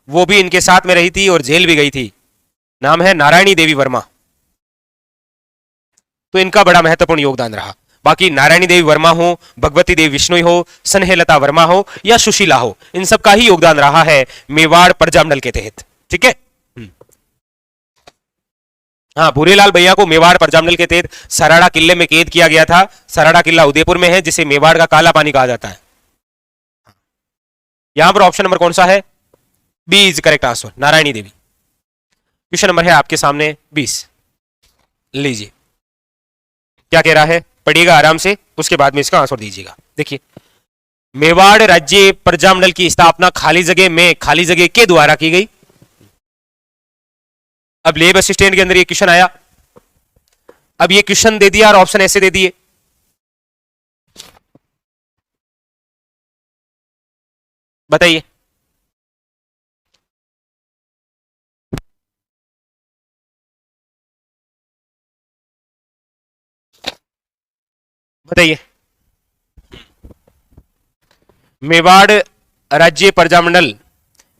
वो भी इनके साथ में रही थी और जेल भी गई थी, नाम है नारायणी देवी वर्मा। तो इनका बड़ा महत्वपूर्ण योगदान रहा। बाकी नारायणी देवी वर्मा हो, भगवती देवी बिश्नोई हो, स्नेहलता वर्मा हो या सुशीला हो, इन सब का ही योगदान रहा है मेवाड़ परजामंडल के तहत। ठीक है, हाँ, भूरेलाल भैया को मेवाड़ परजामंडल के तहत सराड़ा किले में कैद किया गया था। सराड़ा किला उदयपुर में है, जिसे मेवाड़ का काला पानी कहा जाता है। यहां पर ऑप्शन नंबर कौन सा है? B is correct answer, Narayani Devi. Question number है आपके सामने 20, लीजिए क्या कह रहा है, पढ़िएगा आराम से, उसके बाद में इसका आंसर दीजिएगा। देखिए, मेवाड़ राज्य परजामंडल की स्थापना खाली जगह के द्वारा की गई। अब लेब असिस्टेंट के अंदर ये क्वेश्चन आया, अब ये क्वेश्चन दे दिया और ऑप्शन ऐसे दे दिए, बताइए। बताइए। मेवाड़ राज्य प्रजामंडल,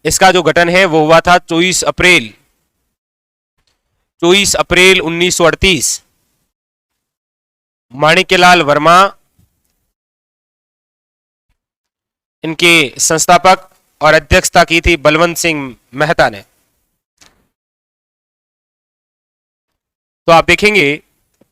इसका जो गठन है वो हुआ था 24 अप्रैल 1938। माणिक्यलाल वर्मा इनके संस्थापक और अध्यक्षता की थी बलवंत सिंह मेहता ने। तो आप देखेंगे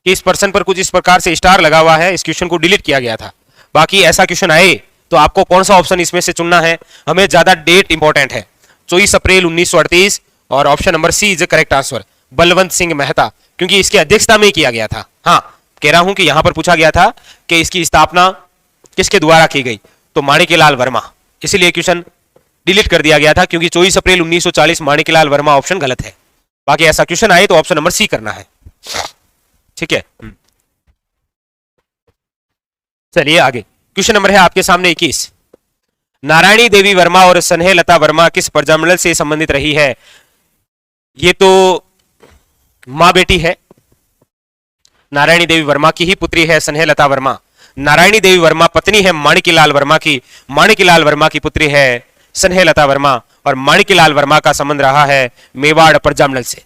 कि इस पर्सन पर कुछ इस प्रकार से स्टार लगा हुआ है, इस क्वेश्चन को डिलीट किया गया था। बाकी ऐसा क्वेश्चन आए तो आपको कौन सा ऑप्शन इसमें से चुनना है, हमें ज्यादा डेट इंपॉर्टेंट है। 24 अप्रैल 1938 और option number C is correct answer, Balwant Singh Mehta, क्योंकि इसकी अध्यक्षता में किया गया था। हाँ, कह रहा हूं कि यहां पर पूछा गया था कि इसकी स्थापना किसके द्वारा की गई, तो माणिक्यलाल वर्मा, इसीलिए क्वेश्चन डिलीट कर दिया गया था, क्योंकि 24 अप्रैल 1940 माणिक्यलाल वर्मा ऑप्शन गलत है। बाकी ऐसा क्वेश्चन आए तो ऑप्शन नंबर सी करना है। ठीक है, चलिए आगे। क्वेश्चन नंबर है आपके सामने 21। नारायणी देवी वर्मा और स्नेहलता वर्मा किस प्रजामंडल से संबंधित रही है? ये तो मां बेटी है, नारायणी देवी वर्मा की ही पुत्री है स्नेहलता वर्मा। नारायणी देवी वर्मा पत्नी है माणिक्यलाल वर्मा की, माणिक्यलाल वर्मा की पुत्री है स्नेहलता वर्मा, और माणिक्यलाल वर्मा का संबंध रहा है मेवाड़ प्रजामंडल से,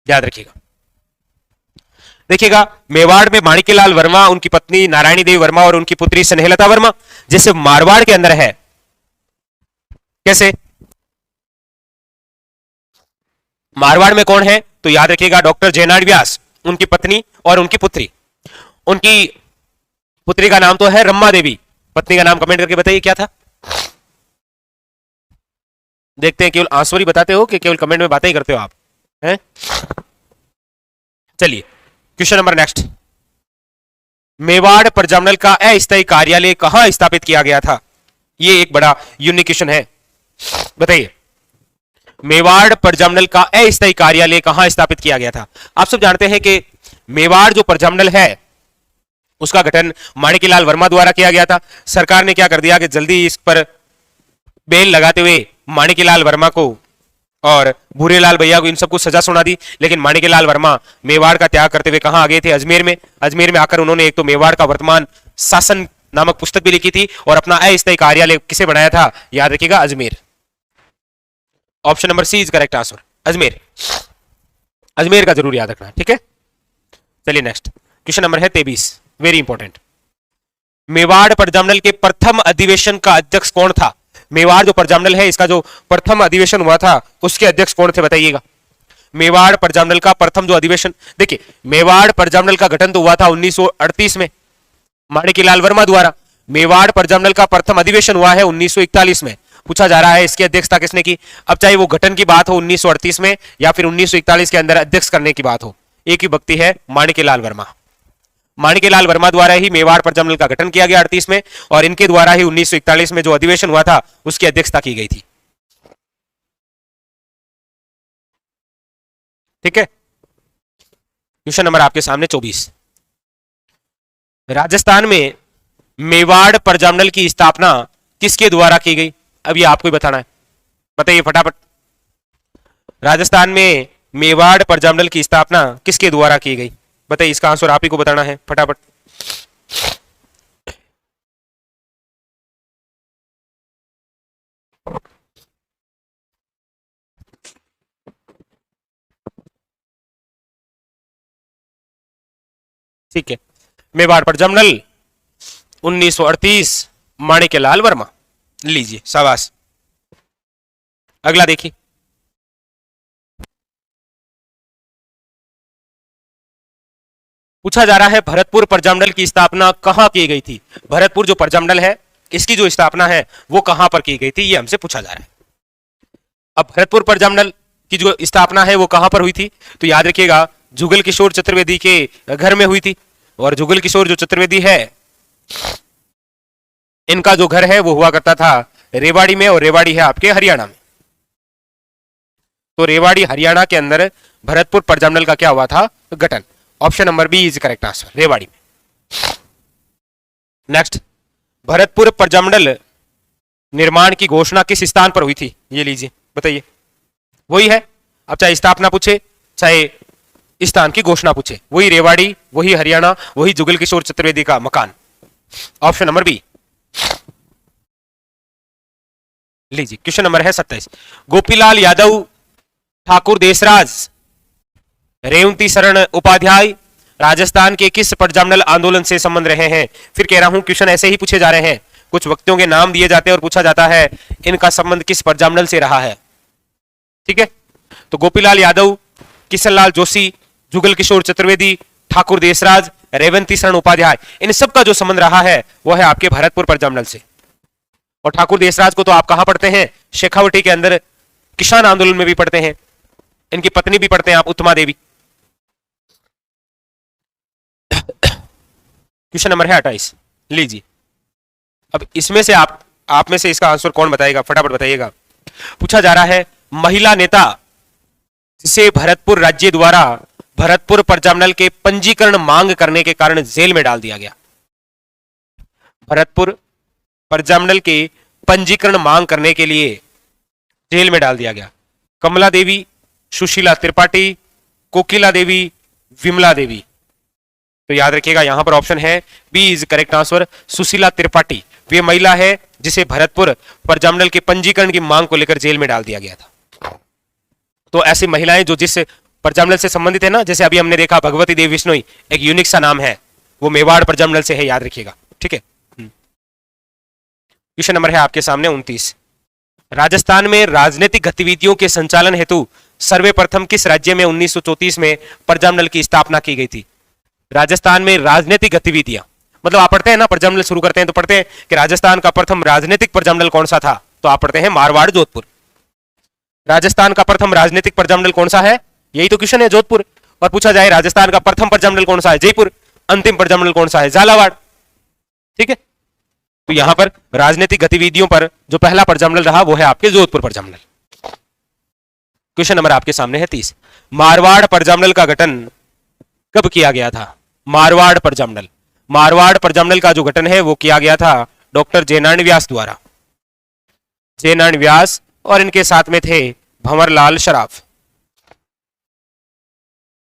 याद रखिएगा। देखिएगा, मेवाड़ में माणिक्यलाल वर्मा, उनकी पत्नी नारायणी देवी वर्मा और उनकी पुत्री स्नेहलता वर्मा, जैसे मारवाड़ के अंदर है। कैसे? मारवाड़ में कौन है तो याद रखिएगा डॉक्टर जयनाड व्यास, उनकी पत्नी और उनकी पुत्री। उनकी पुत्री का नाम तो है रम्मा देवी, पत्नी का नाम कमेंट करके बताइए क्या था। देखते हैं केवल आंसर ही बताते हो कि केवल कमेंट में बातें ही करते हो आप, हैं? चलिए question number next. Mewar Prajamandal का अस्थायी कार्यालय कहां स्थापित किया गया था? ये एक बड़ा यूनिक क्वेश्चन है, बताइए। मेवाड़ प्रजामंडल का अस्थायी कार्यालय कहां स्थापित किया गया था? आप सब जानते हैं कि मेवाड़ जो प्रजामंडल है उसका गठन माणिक्यलाल वर्मा द्वारा किया गया था। सरकार ने क्या कर दिया कि जल्दी इस पर बेल लगाते हुए माणिक्यलाल वर्मा को और भूरेलाल भैया को इन सबको सजा सुना दी। लेकिन माणिक्यलाल वर्मा मेवाड़ का त्याग करते हुए कहां आ गए थे? अजमेर में। अजमेर में आकर उन्होंने एक तो मेवाड़ का वर्तमान शासन नामक पुस्तक भी लिखी थी और अपना अस्थायी कार्यालय किसे बनाया था? याद रखिएगा, Ajmer. Option number C is correct answer, Ajmer. Ajmer का जरूर याद रखना, ठीक है। चलिए नेक्स्ट क्वेश्चन नंबर है 23, वेरी इंपॉर्टेंट। मेवाड़ प्रजामंडल के प्रथम अधिवेशन का अध्यक्ष कौन था? मेवाड़ जो प्रजामंडल है इसका जो प्रथम अधिवेशन हुआ था उसके अध्यक्ष कौन थे, बताइएगा। मेवाड़ प्रजामंडल का प्रथम जो अधिवेशन, देखिए मेवाड़ प्रजामंडल का गठन तो हुआ था 1938 में माणिक्यलाल वर्मा द्वारा। मेवाड़ प्रजामंडल का प्रथम अधिवेशन हुआ है 1941 में। पूछा जा रहा है इसकी अध्यक्षता किसने की? अब चाहे वो गठन की बात हो 1938 में या फिर 1941 के अंदर अध्यक्ष करने की बात हो, एक ही व्यक्ति है, माणिक्यलाल वर्मा। माणिक्यलाल वर्मा द्वारा ही मेवाड़ प्रजामंडल का गठन किया गया 38 में, और इनके द्वारा ही 1941 में जो अधिवेशन हुआ था उसकी अध्यक्षता की गई थी, ठीक है। क्वेश्चन नंबर आपके सामने 24। राजस्थान में मेवाड़ प्रजामंडल की स्थापना किसके द्वारा की गई? अब ये आपको ही बताना है, बताइए फटाफट। राजस्थान में मेवाड़ प्रजामंडल की स्थापना किसके द्वारा की गई? बताइए, इसका आंसर आप ही को बताना है फटाफट। ठीक है, मेवाड़ प्रजामंडल 1938, माणिक्यलाल वर्मा। लीजिए, शाबाश। अगला देखिए। पूछा जा रहा है भरतपुर प्रजामंडल की स्थापना कहां की गई थी? भरतपुर जो प्रजामंडल है इसकी जो स्थापना है वो कहां पर की गई थी, ये हमसे पूछा जा रहा है। अब भरतपुर प्रजामंडल की जो स्थापना है वो कहां पर हुई थी, तो याद रखिएगा जुगल किशोर चतुर्वेदी के घर में हुई थी। और जुगल किशोर जो चतुर्वेदी है इनका जो घर है वो हुआ करता था रेवाड़ी में, और रेवाड़ी है आपके हरियाणा में। तो रेवाड़ी हरियाणा के अंदर भरतपुर प्रजामंडल का क्या हुआ था? गठन। Option number B is correct answer, Rewari में। नेक्स्ट, भरतपुर प्रजामंडल निर्माण की घोषणा किस स्थान पर हुई थी? ये लीजिए, बताइए। वही है, अब चाहे स्थापना पूछे चाहे स्थान की घोषणा पूछे, वही रेवाड़ी, वही हरियाणा, वही जुगल किशोर चतुर्वेदी का मकान। Option number B. लीजिए, क्वेश्चन नंबर है 27। गोपीलाल यादव, ठाकुर देसराज, रेवंती शरण उपाध्याय राजस्थान के किस प्रजामंडल आंदोलन से संबंध रहे हैं? फिर कह रहा हूं, क्वेश्चन ऐसे ही पूछे जा रहे हैं, कुछ व्यक्तियों के नाम दिए जाते हैं और पूछा जाता है इनका संबंध किस प्रजामंडल से रहा है। ठीक है, तो गोपीलाल यादव, किशनलाल जोशी, जुगल किशोर चतुर्वेदी, ठाकुर देसराज, रेवंती शरण उपाध्याय, इन सब का जो संबंध रहा है वो है आपके भरतपुर प्रजामंडल से। और ठाकुर देसराज को तो आप कहां पढ़ते हैं? शेखावटी के अंदर किसान आंदोलन में भी पढ़ते हैं, इनकी पत्नी भी पढ़ते हैं आप, उत्तमा देवी। क्वेश्चन नंबर है 28। लीजिए, अब इसमें से आप में से इसका आंसर कौन बताएगा? फटाफट बताइएगा। पूछा जा रहा है, महिला नेता जिसे भरतपुर राज्य द्वारा भरतपुर प्रजामंडल के पंजीकरण मांग करने के कारण जेल में डाल दिया गया। भरतपुर प्रजामंडल के पंजीकरण मांग करने के लिए जेल में डाल दिया गया। कमला देवी, सुशीला त्रिपाठी, कोकिला देवी, विमला देवी। तो याद रखिएगा, यहां पर ऑप्शन है B is correct answer, Sushila Tripathi. वे महिला है जिसे भरतपुर प्रजामंडल के पंजीकरण की मांग को लेकर जेल में डाल दिया गया था। तो ऐसी महिलाएं जो जिस प्रजामंडल से संबंधित है ना, जैसे अभी हमने देखा भगवती देवी विश्नोई, एक यूनिक सा नाम है, वो मेवाड़ प्रजामंडल से है, याद रखिएगा। ठीक है, क्वेश्चन नंबर है आपके सामने 29। राजस्थान में राजनीतिक गतिविधियों के संचालन हेतु सर्वप्रथम किस राज्य में 1934 में प्रजामंडल की स्थापना की गई थी? राजस्थान में राजनीतिक गतिविधियां, मतलब आप पढ़ते हैं ना, प्रजामंडल शुरू करते हैं तो पढ़ते हैं कि राजस्थान का प्रथम राजनीतिक प्रजामंडल कौन सा था, तो आप पढ़ते हैं मारवाड़ जोधपुर। राजस्थान का प्रथम राजनीतिक प्रजामंडल कौन सा है? यही तो क्वेश्चन है, जोधपुर। और पूछा जाए राजस्थान का प्रथम प्रजामंडल कौन सा है? जयपुर। अंतिम प्रजामंडल कौन सा है? झालावाड़। ठीक है, तो यहां पर राजनीतिक गतिविधियों पर जो पहला प्रजामंडल रहा वो है आपके जोधपुर प्रजामंडल। क्वेश्चन नंबर आपके सामने है 30। मारवाड़ प्रजामंडल का गठन कब किया गया था? मारवाड़ प्रजामंडल, मारवाड़ प्रजामंडल का जो गठन है वो किया गया था डॉक्टर जयनारायण व्यास द्वारा। जयनारायण व्यास और इनके साथ में थे भंवरलाल सराफ।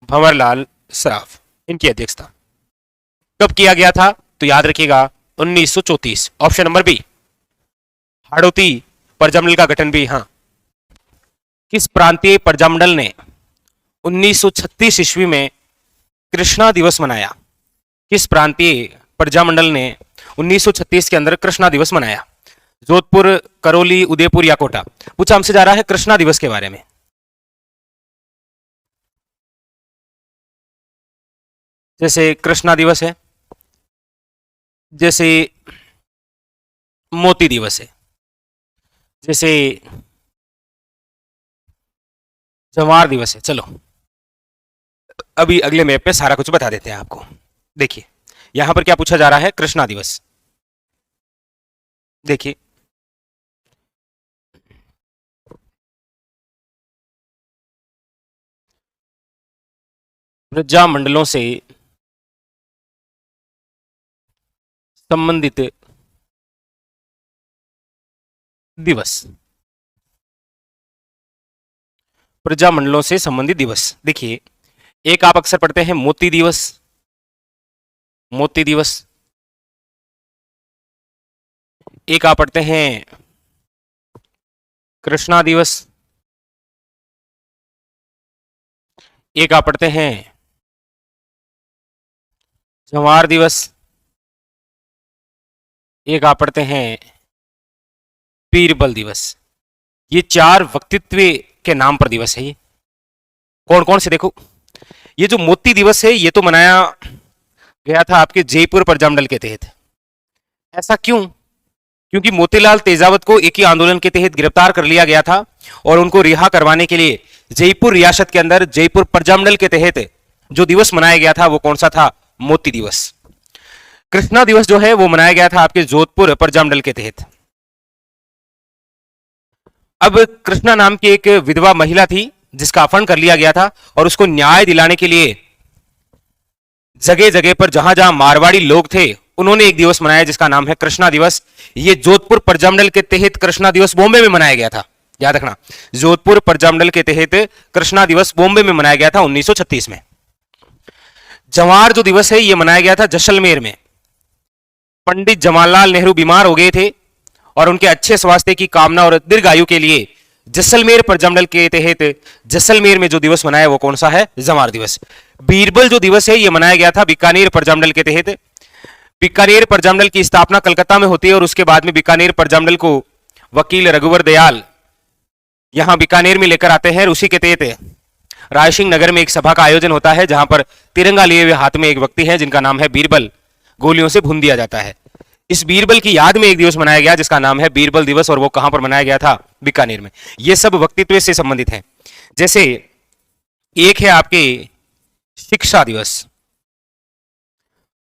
भंवरलाल सराफ इनकी अध्यक्षता। कब किया गया था? तो याद रखिएगा 1934। Option number B, Hadoti Prajamandal का गठन भी। हाँ, किस प्रांतीय प्रजामंडल ने 1936 ईस्वी में कृष्णा दिवस मनाया? किस प्रांतीय प्रजामंडल ने 1936 के अंदर कृष्णा दिवस मनाया? जोधपुर, करौली, उदयपुर या कोटा? पूछा हमसे जा रहा है कृष्णा दिवस के बारे में। जैसे कृष्णा दिवस है, जैसे मोती दिवस है, जैसे जवार दिवस है। चलो अभी अगले मैप पे सारा कुछ बता देते हैं आपको। देखिए यहां पर क्या पूछा जा रहा है, कृष्णा दिवस। देखिए प्रजामंडलों से संबंधित दिवस, प्रजामंडलों से संबंधित दिवस। देखिए एक आप अक्सर पढ़ते हैं मोती दिवस, मोती दिवस। एक आप पढ़ते हैं कृष्णा दिवस। एक आप पढ़ते हैं जवार दिवस। एक आप पढ़ते हैं बीरबल दिवस। ये चार व्यक्तित्व के नाम पर दिवस है। ये कौन कौन से? देखो ये जो मोती दिवस है ये तो मनाया गया था आपके जयपुर प्रजामंडल के तहत। ऐसा क्यों? क्योंकि मोतीलाल तेजावत को एक ही आंदोलन के तहत गिरफ्तार कर लिया गया था और उनको रिहा करवाने के लिए जयपुर रियासत के अंदर जयपुर प्रजामंडल के तहत जो दिवस मनाया गया था वो कौन सा था? मोती दिवस। कृष्णा दिवस जो है वो मनाया गया था आपके जोधपुर प्रजामंडल के तहत। अब कृष्णा नाम की एक विधवा महिला थी जिसका अपहरण कर लिया गया था और उसको न्याय दिलाने के लिए जगह जगह पर जहां जहां मारवाड़ी लोग थे उन्होंने एक दिवस मनाया जिसका नाम है कृष्णा दिवस। ये जोधपुर प्रजामंडल के तहत कृष्णा दिवस बॉम्बे में मनाया गया था, याद रखना, जोधपुर प्रजामंडल के तहत कृष्णा दिवस बॉम्बे में मनाया गया था 1936 में। जवाहर जो दिवस है ये मनाया गया था जैसलमेर में। पंडित जवाहरलाल नेहरू बीमार हो गए थे और उनके अच्छे स्वास्थ्य की कामना और दीर्घायु के लिए जैसलमेर प्रजामंडल के तहत जैसलमेर में जो दिवस मनाया वो कौन सा है? जवाहर दिवस। बीरबल जो दिवस है ये मनाया गया था बीकानेर प्रजामंडल के तहत। बीकानेर प्रजामंडल की स्थापना कलकत्ता में होती है और उसके बाद में बीकानेर प्रजामंडल को वकील रघुवर दयाल यहां बीकानेर में लेकर आते हैं और उसी के तहत रायसिंह नगर में एक सभा का आयोजन होता है जहां पर तिरंगा लिए हुए हाथ में एक व्यक्ति है जिनका नाम है बीरबल, गोलियों से भून दिया जाता है। इस बीरबल की याद में एक दिवस मनाया गया जिसका नाम है बीरबल दिवस और वो कहां पर मनाया गया था? बीकानेर में। ये सब व्यक्तित्व से संबंधित हैं। जैसे एक है आपके शिक्षा दिवस।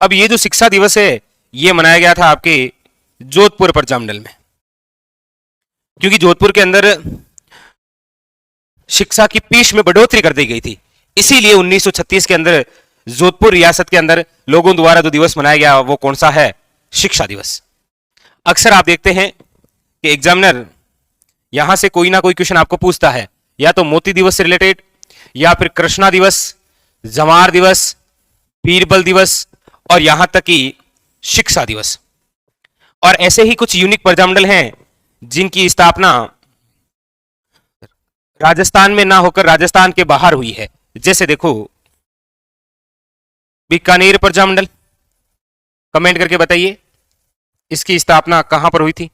अब ये जो शिक्षा दिवस है ये मनाया गया था आपके जोधपुर प्रजामंडल में, क्योंकि जोधपुर के अंदर शिक्षा की फीस में बढ़ोतरी कर दी गई थी, इसीलिए 1936 के अंदर जोधपुर रियासत के अंदर लोगों द्वारा जो दिवस मनाया गया वो कौन सा है? शिक्षा दिवस। अक्सर आप देखते हैं कि एग्जामिनर यहां से कोई ना कोई क्वेश्चन आपको पूछता है, या तो मोती दिवस से रिलेटेड, या फिर कृष्णा दिवस, जवाहर दिवस, बीरबल दिवस और यहां तक कि शिक्षा दिवस। और ऐसे ही कुछ यूनिक प्रजामंडल हैं जिनकी स्थापना राजस्थान में ना होकर राजस्थान के बाहर हुई है। जैसे देखो बीकानेर प्रजामंडल, कमेंट करके बताइए इसकी स्थापना कहां पर हुई थी?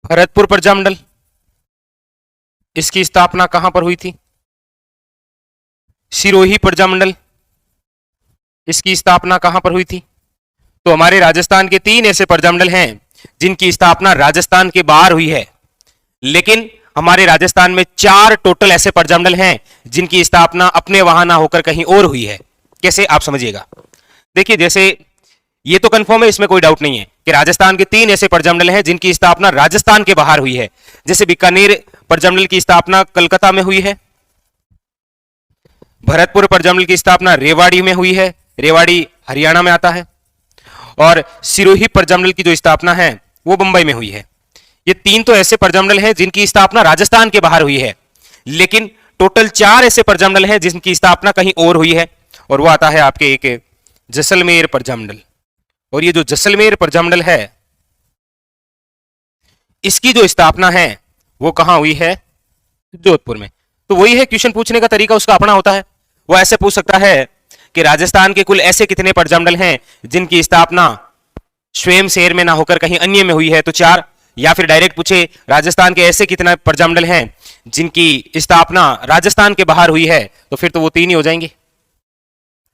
भरतपुर प्रजामंडल, इसकी स्थापना कहां पर हुई थी? सिरोही प्रजामंडल, इसकी स्थापना कहां पर हुई थी? तो हमारे राजस्थान के 3 ऐसे प्रजामंडल हैं जिनकी स्थापना राजस्थान के बाहर हुई है, लेकिन हमारे राजस्थान में 4 टोटल ऐसे प्रजामंडल हैं जिनकी स्थापना अपने वहां ना होकर कहीं और हुई है। कैसे? आप समझिएगा। देखिए, जैसे ये तो कंफर्म है, इसमें कोई डाउट नहीं है कि राजस्थान के 3 ऐसे प्रजामंडल हैं जिनकी स्थापना राजस्थान के बाहर हुई है। जैसे बीकानेर प्रजामंडल की स्थापना कलकत्ता में हुई है, भरतपुर प्रजामंडल की स्थापना रेवाड़ी में हुई है, रेवाड़ी हरियाणा में आता है, और सिरोही प्रजामंडल की जो स्थापना है वो बंबई में हुई है। ये 3 तो ऐसे प्रजामंडल हैं जिनकी स्थापना राजस्थान के बाहर हुई है, लेकिन टोटल 4 ऐसे प्रजामंडल हैं जिनकी स्थापना कहीं और हुई है, और वो आता है आपके एक जैसलमेर प्रजामंडल। और ये जो जैसलमेर प्रजामंडल है इसकी जो स्थापना है वो कहां हुई है? जोधपुर में। तो वही है, क्वेश्चन पूछने का तरीका उसका अपना होता है। वो ऐसे पूछ सकता है कि राजस्थान के कुल ऐसे कितने प्रजामंडल हैं जिनकी स्थापना स्वयं शहर में ना होकर कहीं अन्य में हुई है, तो 4। या फिर डायरेक्ट पूछे राजस्थान के ऐसे कितने प्रजामंडल हैं जिनकी स्थापना राजस्थान के बाहर हुई है, तो फिर तो वो 3 ही हो जाएंगे।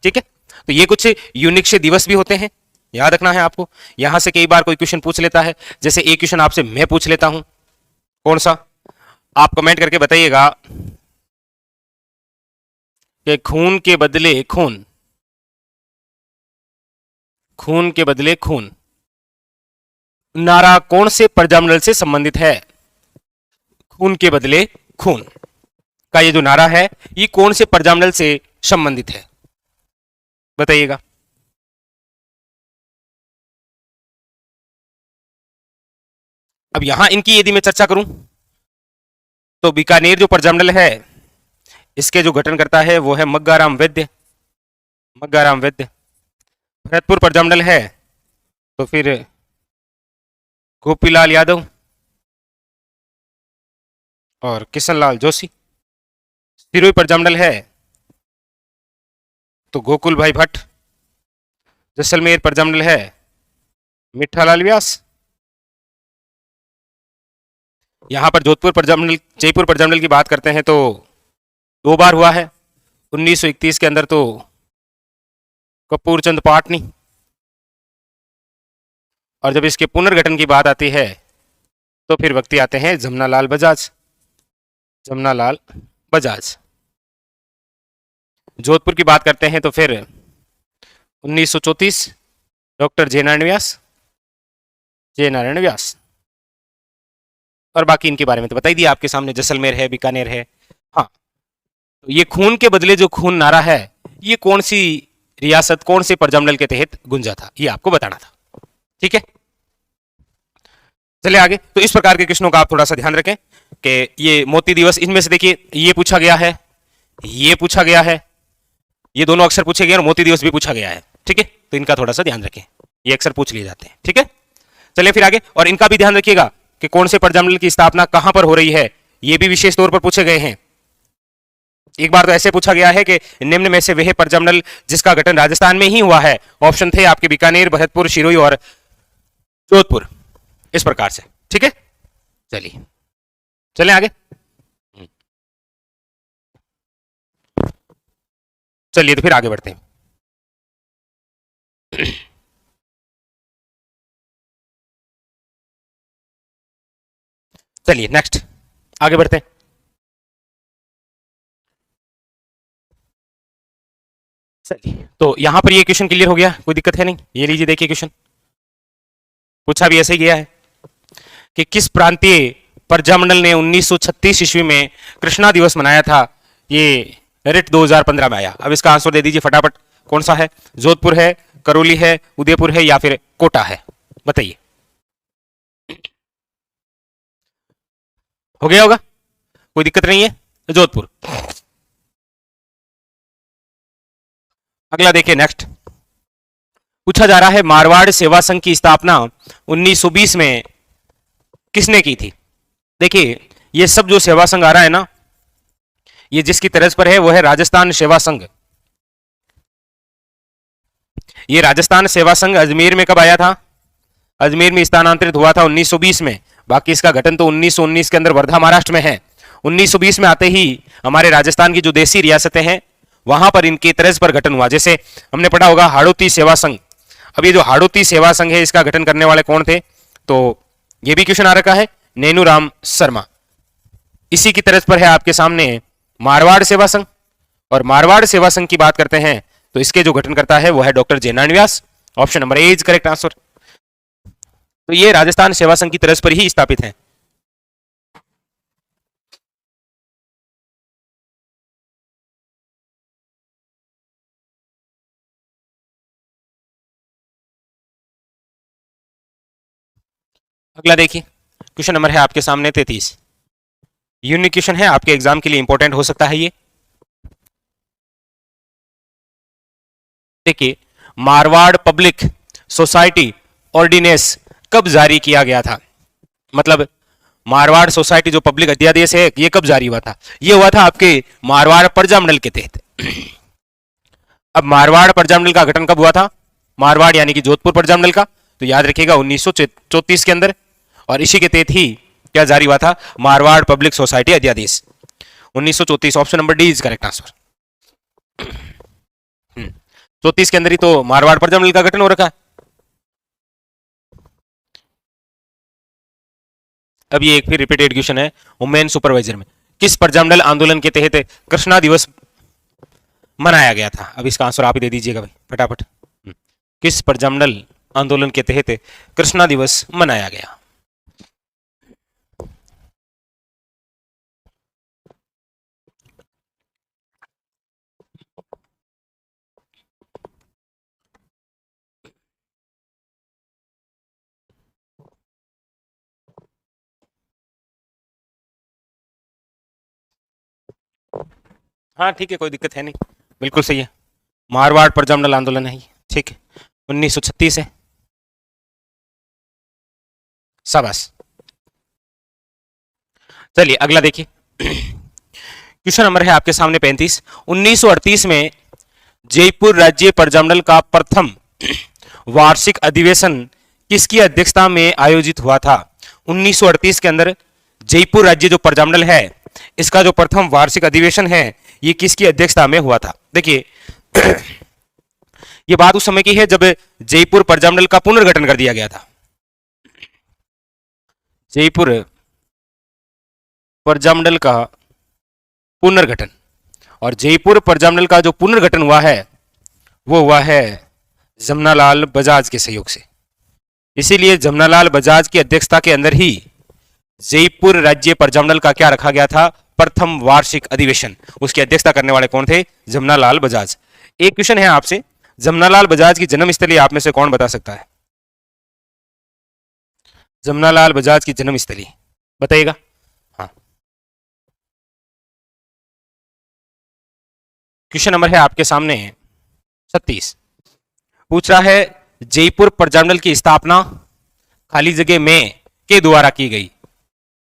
ठीक है, तो ये कुछ यूनिक से दिवस भी होते हैं, याद रखना है आपको। यहां से कई बार कोई क्वेश्चन पूछ लेता है, जैसे एक क्वेश्चन आपसे मैं पूछ लेता हूं, कौन सा? आप कमेंट करके बताइएगा कि खून के बदले खून, खून के बदले खून नारा कौन से प्रजामंडल से संबंधित है? खून के बदले खून का ये जो नारा है ये कौन से प्रजामंडल से संबंधित है? बताइएगा। अब यहां इनकी यदि मैं चर्चा करूं तो बीकानेर जो प्रजामंडल है इसके जो गठन करता है वो है मग्गाराम वैद्य, मग्गाराम वैद्य। भरतपुर प्रजामंडल है तो फिर गोपीलाल यादव और किशनलाल जोशी। सिरोही प्रजामंडल है तो गोकुल भाई भट्ट। जैसलमेर प्रजामंडल है मिठालाल व्यास। यहां पर जोधपुर प्रजामंडल, जयपुर प्रजामंडल की बात करते हैं तो 2 बार हुआ है। 1931 के अंदर तो कपूर चंद पाटनी, और जब इसके पुनर्गठन की बात आती है तो फिर व्यक्ति आते हैं जमनालाल बजाज, जमनालाल बजाज। जोधपुर की बात करते हैं तो फिर 1934 डॉक्टर जयनारायण व्यास, जयनारायण व्यास। और बाकी इनके बारे में तो बता ही दिया आपके सामने, जैसलमेर है, बीकानेर है। हाँ, तो ये खून के बदले जो खून नारा है ये कौन सी रियासत, कौन से प्रजामंडल के तहत गुंजा था, ये आपको बताना था। ठीक है, चलिए आगे। तो इस प्रकार के क्वेश्चनों का आप थोड़ा सा ध्यान रखें कि ये मोती दिवस, इनमें से देखिए ये पूछा गया है, ये पूछा गया है, ये दोनों अक्सर पूछे गए और मोती दिवस भी पूछा गया है। ठीक है, तो इनका थोड़ा सा ध्यान रखें, ये अक्सर पूछ लिए जाते हैं। ठीक है, चलिए फिर आगे। और इनका भी ध्यान रखिएगा कि कौन से प्रजामंडल की स्थापना कहां पर हो रही है, ये भी विशेष तौर पर पूछे गए हैं। एक बार तो ऐसे पूछा गया है कि निम्न में से वह प्रजामंडल जिसका गठन राजस्थान में ही हुआ है। ऑप्शन थे आपके बीकानेर, भरतपुर, सिरोही और जोधपुर, इस प्रकार से। ठीक है, चलिए चलें आगे। चलिए तो फिर आगे बढ़ते हैं। चलिए नेक्स्ट आगे बढ़ते हैं। चलिए, तो यहां पर ये क्वेश्चन क्लियर हो गया, कोई दिक्कत है नहीं। ये लीजिए, देखिए क्वेश्चन पूछा भी ऐसे ही गया है कि किस प्रांतीय प्रजामंडल ने 1936 ईस्वी में कृष्णा दिवस मनाया था। ये रिट 2015 में आया। अब इसका आंसर दे दीजिए फटाफट, कौन सा है? जोधपुर है, करौली है, उदयपुर है या फिर कोटा है? बताइए। हो गया होगा, कोई दिक्कत नहीं है, जोधपुर। अगला देखिए नेक्स्ट, पूछा जा रहा है मारवाड़ सेवा संघ की स्थापना 1920 में किसने की थी? देखिए ये सब जो सेवा संघ आ रहा है ना, ये जिसकी तर्ज पर है वो है राजस्थान सेवा संघ। ये राजस्थान सेवा संघ अजमेर में कब आया था? अजमेर में स्थानांतरित हुआ था 1920 में। बाकी इसका गठन तो 1919 के अंदर वर्धा महाराष्ट्र में है। 1920 में आते ही हमारे राजस्थान की जो देसी रियासतें हैं वहां पर इनके तर्ज पर गठन हुआ। जैसे हमने पढ़ा होगा हाड़ौती सेवा संघ। अब ये जो हाड़ौती सेवा संघ है इसका गठन करने वाले कौन थे? तो ये भी क्वेश्चन आ रखा है, नैनूराम शर्मा। इसी की तर्ज पर है आपके सामने मारवाड़ सेवा संघ। और मारवाड़ सेवा संघ की बात करते हैं तो इसके जो गठन करता है वो है doctor Jainarayan Vyas. Option number A is correct answer. तो ये राजस्थान सेवा संघ की तर्ज पर ही स्थापित है। अगला देखिए, क्वेश्चन नंबर है आपके सामने 33। यूनिक क्वेश्चन है, आपके एग्जाम के लिए इंपॉर्टेंट हो सकता है ये। देखिए, मारवाड़ पब्लिक सोसाइटी ऑर्डिनेंस कब जारी किया गया था? मतलब मारवाड़ सोसाइटी जो पब्लिक अध्यादेश है ये कब जारी हुआ था? ये हुआ था आपके मारवाड़ प्रजामंडल के तहत। अब मारवाड़ प्रजामंडल का गठन कब हुआ था? मारवाड़ यानी कि जोधपुर प्रजामंडल का, तो याद रखिएगा 1934 के अंदर। और इसी के तहत ही क्या जारी हुआ था? मारवाड़ पब्लिक सोसाइटी अध्यादेश 1934। Option number D is correct answer. 34 के अंदर ही तो मारवाड़ प्रजामंडल का गठन हो रखा है। अब ये एक फिर रिपीटेड क्वेश्चन है, वुमेन सुपरवाइजर में किस प्रजामंडल आंदोलन के तहत कृष्णा दिवस मनाया गया था? अब इसका आंसर आप ही दे दीजिएगा भाई फटाफट। किस प्रजामंडल आंदोलन के तहत कृष्णा दिवस मनाया गया? हाँ ठीक है, कोई दिक्कत है नहीं, बिल्कुल सही है। मारवाड़ प्रजामंडल आंदोलन है ये, ठीक है, 1936 है। शाबाश। चलिए अगला देखिए, क्वेश्चन नंबर है आपके सामने 35। 1938 में जयपुर राज्य प्रजामंडल का प्रथम वार्षिक अधिवेशन किसकी अध्यक्षता में आयोजित हुआ था? 1938 के अंदर जयपुर राज्य जो प्रजामंडल है इसका जो प्रथम वार्षिक अधिवेशन है ये किसकी अध्यक्षता में हुआ था? देखिए ये बात उस समय की है जब जयपुर प्रजामंडल का पुनर्गठन कर दिया गया था। जयपुर प्रजामंडल का पुनर्गठन, और जयपुर प्रजामंडल का जो पुनर्गठन हुआ है वो हुआ है जमनालाल बजाज के सहयोग से। इसीलिए जमनालाल बजाज की अध्यक्षता के अंदर ही जयपुर राज्य प्रजामंडल का क्या रखा गया था? प्रथम वार्षिक अधिवेशन। उसकी अध्यक्षता करने वाले कौन थे? जमनालाल बजाज। एक क्वेश्चन है आपसे, जमनालाल बजाज की जन्मस्थली आप में से कौन बता सकता है? जमनालाल बजाज की जन्मस्थली बताइएगा। हाँ, क्वेश्चन नंबर है आपके सामने 36। पूछ रहा है जयपुर प्रजामंडल की स्थापना खाली जगह में के द्वारा की गई,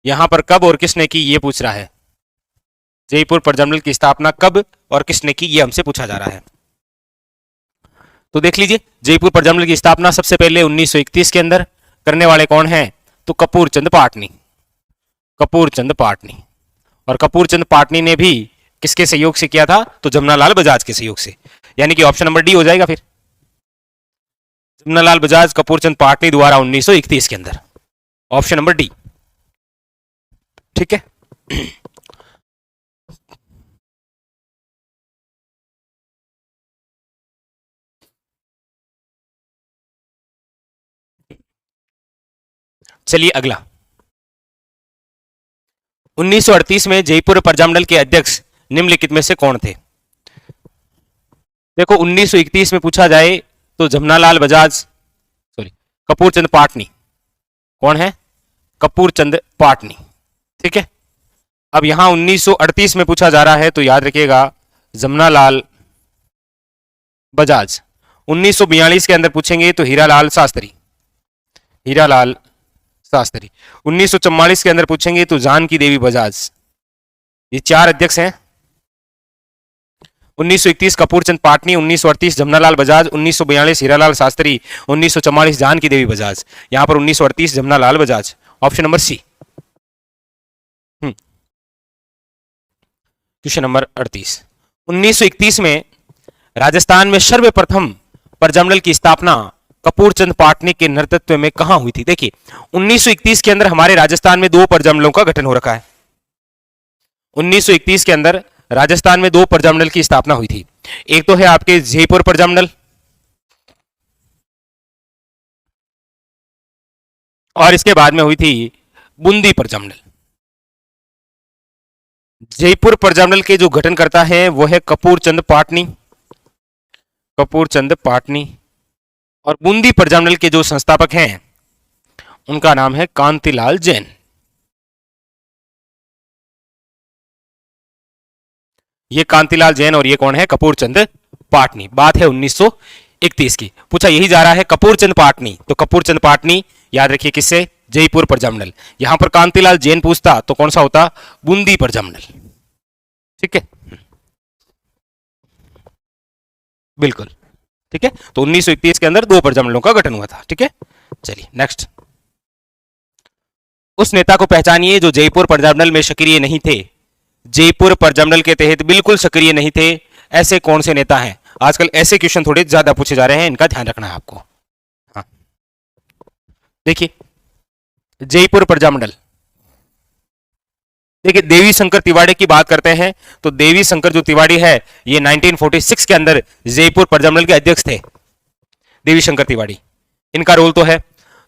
यहां पर कब और किसने की, ये पूछ रहा है। जयपुर प्रजामंडल की स्थापना कब और किसने की, ये हमसे पूछा जा रहा है। तो देख लीजिए, जयपुर प्रजामंडल की स्थापना सबसे पहले 1931 के अंदर करने वाले कौन हैं? तो कपूर चंद पाटनी। कपूर चंद पाटनी। और कपूर चंद पाटनी ने भी किसके सहयोग से किया था? तो जमनालाल बजाज के सहयोग से, यानी कि ऑप्शन नंबर डी हो जाएगा। फिर जमनालाल बजाज कपूर चंद पाटनी द्वारा 1931 के अंदर, ऑप्शन नंबर डी। ठीक है, चलिए अगला। 1938 में जयपुर प्रजामंडल के अध्यक्ष निम्नलिखित में से कौन थे? देखो 1931 में पूछा जाए तो जमनालाल बजाज, सॉरी, कपूर चंद पाटनी। कौन है? कपूर चंद पाटनी। ठीक है, अब यहां 1938 में पूछा जा रहा है तो याद रखिएगा जमनालाल बजाज। 1942 के अंदर पूछेंगे तो हीरालाल शास्त्री। हीरालाल शास्त्री। 1944 के अंदर पूछेंगे तो जानकी देवी बजाज। ये चार अध्यक्ष हैं। 1931 कपूर चंद पाटनी, 1938 जमनालाल बजाज, 1942 हीरालाल शास्त्री, 1944 जानकी देवी बजाज। यहां पर 1938 Jamnalal Bajaj, option number C. Question number 38। 1931 में राजस्थान में सर्वप्रथम प्रजामंडल की स्थापना कपूर चंद पाटनी के नेतृत्व में कहां हुई थी? देखिए 1931 के अंदर हमारे राजस्थान में दो प्रजामंडलों का गठन हो रखा है। 1931 के अंदर राजस्थान में दो प्रजामंडल की स्थापना हुई थी। एक तो है आपके जयपुर प्रजामंडल, और इसके बाद में हुई थी बूंदी प्रजामंडल। जयपुर प्रजामंडल के जो गठन करता है वो है कपूर चंद पाटनी। कपूर चंद पाटनी। और बूंदी प्रजामंडल के जो संस्थापक हैं उनका नाम है कांतिलाल जैन। ये कांतिलाल जैन और ये कौन है? कपूर चंद पाटनी। बात है 1931 की। पूछा यही जा रहा है कपूर चंद पाटनी, तो कपूर चंद पाटनी याद रखिए किससे? जयपुर प्रजामंडल। यहां पर कांतिलाल जैन पूछता तो कौन सा होता? बूंदी प्रजामंडल। ठीक है, बिल्कुल ठीक है। तो 1931 के अंदर दो प्रजामंडलों का गठन हुआ था। ठीक है, चलिए नेक्स्ट। उस नेता को पहचानिए जो जयपुर प्रजामंडल में सक्रिय नहीं थे। जयपुर प्रजामंडल के तहत बिल्कुल सक्रिय नहीं थे, ऐसे कौन से नेता हैं? आजकल ऐसे क्वेश्चन थोड़े ज्यादा पूछे जा रहे हैं, इनका ध्यान रखना है आपको। हाँ, देखिए जयपुर प्रजामंडल, देखिए देवी शंकर तिवारी की बात करते हैं तो देवी शंकर जो तिवारी है ये 1946 के अंदर जयपुर प्रजामंडल के अध्यक्ष थे। देवी शंकर तिवारी, इनका रोल तो है।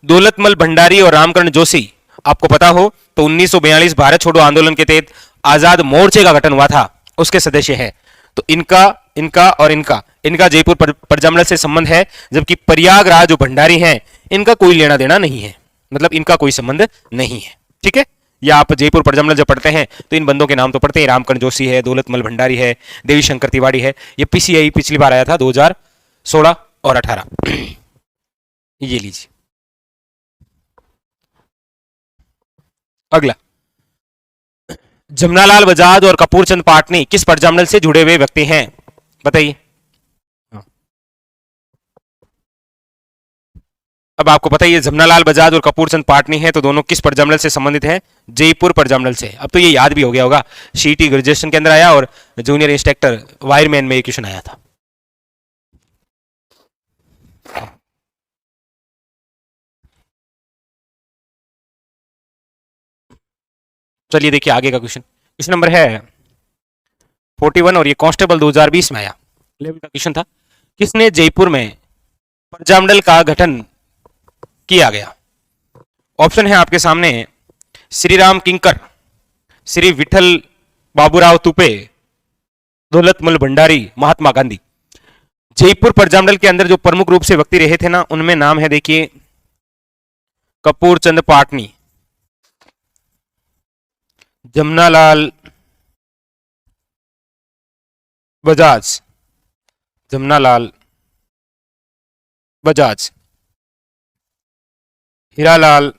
दौलतमल भंडारी और रामकरण जोशी, आपको पता हो तो 1942 भारत छोड़ो आंदोलन के तहत आजाद मोर्चे का गठन हुआ था, उसके सदस्य है। तो इनका और इनका जयपुर प्रजामंडल से संबंध है, जबकि प्रयागराज जो भंडारी हैं इनका कोई लेना देना नहीं है, मतलब इनका कोई संबंध नहीं है। ठीक है, या आप जयपुर प्रजामंडल जब पढ़ते हैं तो इन बंदों के नाम तो पढ़ते हैं, रामकरण जोशी है, दौलतमल भंडारी है, देवी शंकर तिवारी है। ये पीसीआई पिछली बार आया था 2016 और 18। ये लीजिए अगला। जमनालाल बजाज और कपूर चंद पाटनी किस प्रजामंडल से जुड़े हुए व्यक्ति हैं? बताइए। अब आपको पता है ये जमनालाल बजाज और कपूर चंद पाटनी है, तो दोनों किस प्रजामंडल से संबंधित हैं? जयपुर प्रजामंडल से। अब तो ये याद भी हो गया होगा, सीटी ग्रेजुएशन के अंदर आया और जूनियर इंस्ट्रक्टर वायरमैन में ये क्वेश्चन आया था। चलिए देखिए आगे का क्वेश्चन। क्वेश्चन नंबर है 41 और ये कांस्टेबल 2020 में आया, लेवल का क्वेश्चन था। किसने जयपुर में प्रजामंडल का गठन किया गया? ऑप्शन है आपके सामने श्री राम किंकर, श्री विठल बाबूराव तुपे, दौलतमल भंडारी, महात्मा गांधी। जयपुर प्रजामंडल के अंदर जो प्रमुख रूप से व्यक्ति रहे थे ना, उनमें नाम है, देखिए, कपूर चंद पाटनी, जमनालाल बजाज, जमनालाल बजाज, हीरालाल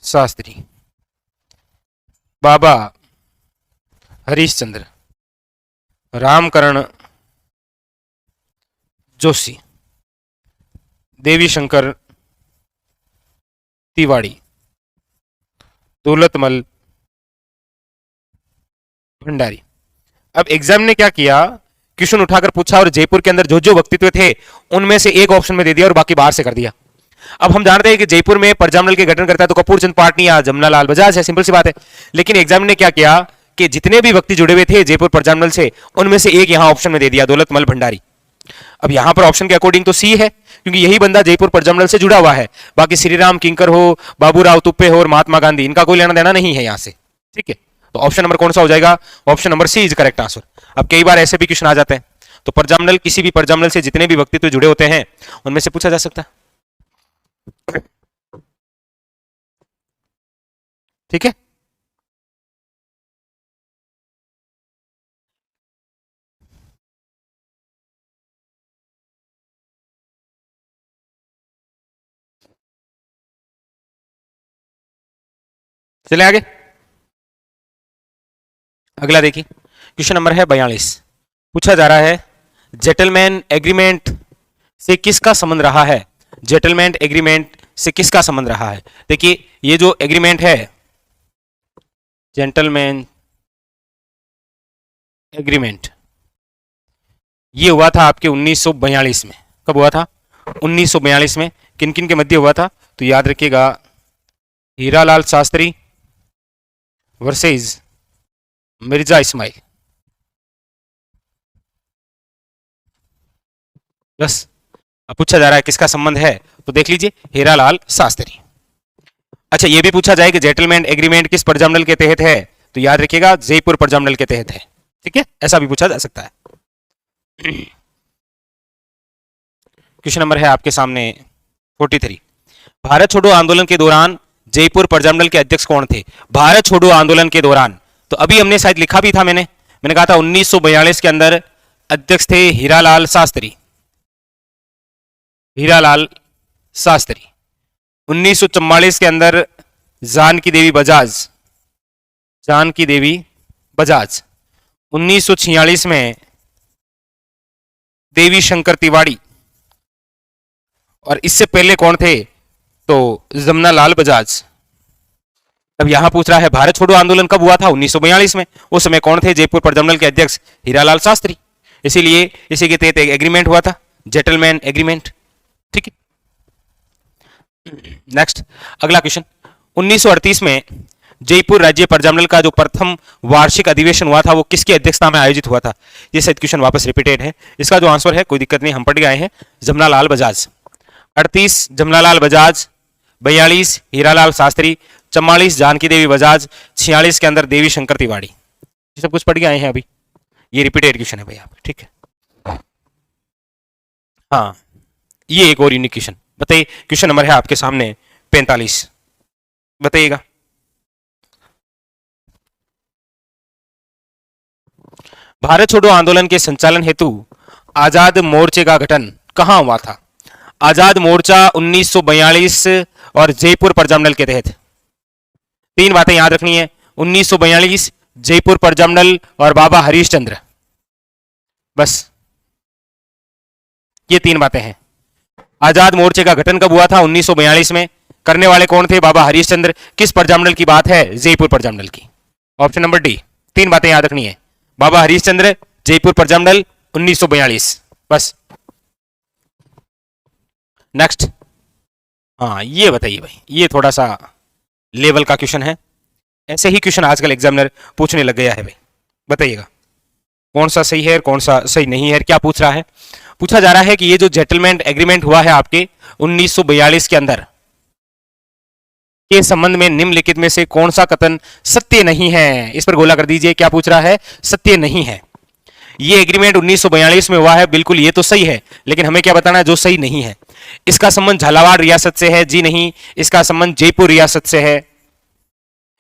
शास्त्री, बाबा हरीशचंद्र, रामकरण जोशी, देवी शंकर तिवाड़ी, दौलतमल भंडारी। अब एग्जाम ने क्या किया, क्वेश्चन उठाकर पूछा और जयपुर के अंदर जो जो व्यक्तित्व थे उनमें से एक ऑप्शन में दे दिया और बाकी बाहर से कर दिया। अब हम जानते हैं कि जयपुर में प्रजामंडल के गठन करता है तो कपूर चंद पाटनी या जमनालाल बजाज है, सिंपल सी बात है। लेकिन एग्जाम ने क्या किया कि जितने भी व्यक्ति जुड़े हुए थे जयपुर प्रजामंडल से, उनमें से एक यहां ऑप्शन में दे दिया, दौलतमल भंडारी। अब यहां पर ऑप्शन के अकॉर्डिंग तो सी है, क्योंकि यही बंदा जयपुर प्रजामंडल से जुड़ा हुआ है। बाकी श्रीराम किंकर हो, बाबूराव तुप्पे हो और महात्मा गांधी, इनका कोई लेना देना नहीं है यहां से, ठीक है। तो ऑप्शन नंबर कौन सा हो जाएगा, option number C is correct answer. अब कई बार ऐसे भी क्वेश्चन आ जाते हैं, तो प्रजामंडल, किसी भी प्रजामंडल से जितने भी व्यक्तित्व जुड़े होते हैं उनमें से पूछा जा सकता है, ठीक है। चले आगे, अगला देखिए, क्वेश्चन नंबर है 42। पूछा जा रहा है जेंटलमैन एग्रीमेंट से किसका संबंध रहा है, जेंटलमैन एग्रीमेंट से किसका संबंध रहा है। देखिए, ये जो एग्रीमेंट है, जेंटलमैन एग्रीमेंट, ये हुआ था आपके 1942 में। कब हुआ था, 1942 में। किन किन के मध्य हुआ था, तो याद रखिएगा, हीरालाल शास्त्री वर्सेस मिर्जा इस्माइल। बस, अब पूछा जा रहा है किसका संबंध है, तो देख लीजिए, हीरालाल शास्त्री। अच्छा, ये भी पूछा जाए कि जेंटलमैन एग्रीमेंट किस प्रजामंडल के तहत है, तो याद रखिएगा जयपुर प्रजामंडल के तहत है, ठीक है, ऐसा भी पूछा जा सकता है। क्वेश्चन नंबर है आपके सामने 43। भारत छोड़ो आंदोलन के दौरान जयपुर प्रजामंडल के अध्यक्ष कौन थे, भारत छोड़ो आंदोलन के दौरान। तो अभी हमने शायद लिखा भी था, मैंने कहा था 1942 के अंदर अध्यक्ष थे हीरालाल शास्त्री, हीरालाल शास्त्री। 1944 के अंदर जानकी देवी बजाज, जानकी देवी बजाज। 1946 में देवी शंकर तिवाड़ी, और इससे पहले कौन थे, तो जमनालाल बजाज। अब यहां पूछ रहा है भारत छोड़ो आंदोलन कब हुआ था, 1942 में। उस समय कौन थे जयपुर प्रजामंडल के अध्यक्ष, हीरालाल शास्त्री। इसीलिए इसी के तहत एक एग्रीमेंट हुआ था, जेंटलमैन एग्रीमेंट, ठीक है। नेक्स्ट, अगला क्वेश्चन, 1938 में जयपुर राज्य प्रजामंडल का जो प्रथम वार्षिक अधिवेशन हुआ था वो किसकी अध्यक्षता में आयोजित हुआ था। ये शायद क्वेश्चन वापस रिपीटेड है, इसका जो आंसर है कोई दिक्कत नहीं, हम पढ़ गए हैं, जमनालाल बजाज। 38 जमनालाल बजाज, 42 हीरालाल शास्त्री, 44 जानकी देवी बजाज, 46 के अंदर देवी शंकर तिवाड़ी। ये सब कुछ पढ़ के आए हैं अभी, ये रिपीटेड क्वेश्चन है भाई आप, ठीक है। हाँ, ये एक और यूनिक क्वेश्चन बताइए। क्वेश्चन नंबर है आपके सामने 45, बताइएगा। भारत छोड़ो आंदोलन के संचालन हेतु आजाद मोर्चे का गठन कहां हुआ था। आजाद मोर्चा 1942 और जयपुर प्रजामंडल के तहत। तीन बातें याद रखनी है, 1942, जयपुर प्रजामंडल और बाबा हरीशचंद्र, बस ये तीन बातें हैं। आजाद मोर्चे का गठन कब हुआ था, 1942 में। करने वाले कौन थे, बाबा हरीशचंद्र। किस प्रजामंडल की बात है, जयपुर प्रजामंडल की। ऑप्शन नंबर डी, तीन बातें याद रखनी है, बाबा हरीशचंद्र, जयपुर प्रजामंडल, 1942, बस। नेक्स्ट, हाँ ये बताइए भाई, ये थोड़ा सा लेवल का क्वेश्चन है, ऐसे ही क्वेश्चन आजकल एग्जामिनर पूछने लग गया है भाई। बताइएगा कौन सा सही है और कौन सा सही नहीं है। क्या पूछ रहा है, पूछा जा रहा है कि ये जो जेंटलमैन एग्रीमेंट हुआ है आपके 1942 के अंदर के संबंध में निम्नलिखित में से कौन सा कथन सत्य नहीं है। इस पर गोला कर दीजिए, क्या पूछ रहा है, सत्य नहीं है। ये एग्रीमेंट 1942 में हुआ है, बिल्कुल ये तो सही है, लेकिन हमें क्या बताना है जो सही नहीं है। इसका संबंध झालावाड़ रियासत से है, जी नहीं, इसका संबंध जयपुर रियासत से है।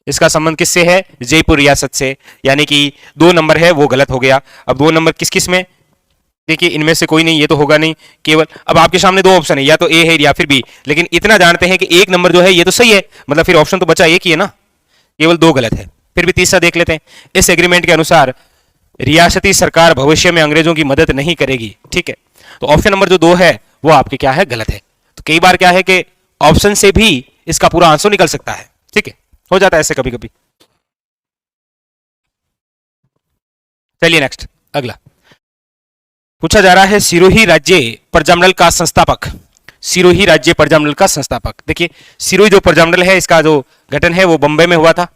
इसका संबंध किससे है? जयपुर रियासत से, यानी कि 2 नंबर है वो गलत हो गया। अब 2 नंबर किस किस में? देखिए इनमें से कोई नहीं, ये तो होगा नहीं केवल। अब आपके सामने 2 ऑप्शन है, या तो ए है या फिर बी, लेकिन इतना जानते हैं कि 1 नंबर जो है ये तो सही है, मतलब फिर ऑप्शन तो बचा एक ही है ना, केवल 2 गलत है। फिर भी तीसरा देख लेते हैं। इस एग्रीमेंट के अनुसार रियासती सरकार भविष्य में अंग्रेजों की मदद नहीं करेगी, ठीक है। तो ऑप्शन नंबर जो 2 है वो आपके क्या है? गलत है। तो कई बार क्या है कि ऑप्शन से भी इसका पूरा आंसर निकल सकता है, ठीक है, हो जाता है ऐसे कभी कभी। चलिए नेक्स्ट, अगला पूछा जा रहा है सिरोही राज्य प्रजामंडल का संस्थापक। सिरोही राज्य प्रजामंडल का संस्थापक, देखिए सिरोही जो प्रजामंडल है इसका जो गठन है वो बंबई में हुआ था,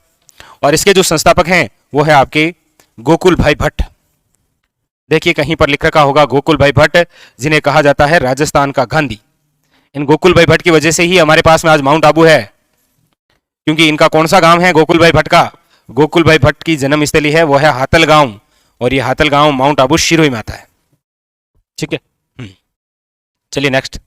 और इसके जो संस्थापक हैं वो है आपके गोकुल भाई भट्ट। देखिए कहीं पर लिख रखा होगा गोकुल भाई भट्ट, जिन्हें कहा जाता है राजस्थान का गांधी। इन गोकुल भाई भट्ट की वजह से ही हमारे पास में आज माउंट आबू है, क्योंकि इनका कौन सा गांव है गोकुल भाई भट्ट का? गोकुल भाई भट्ट की जन्म स्थली है वो है हातल गांव, और ये हातल गांव माउंट आबू सिरोही में आता है, ठीक है। चलिए नेक्स्ट,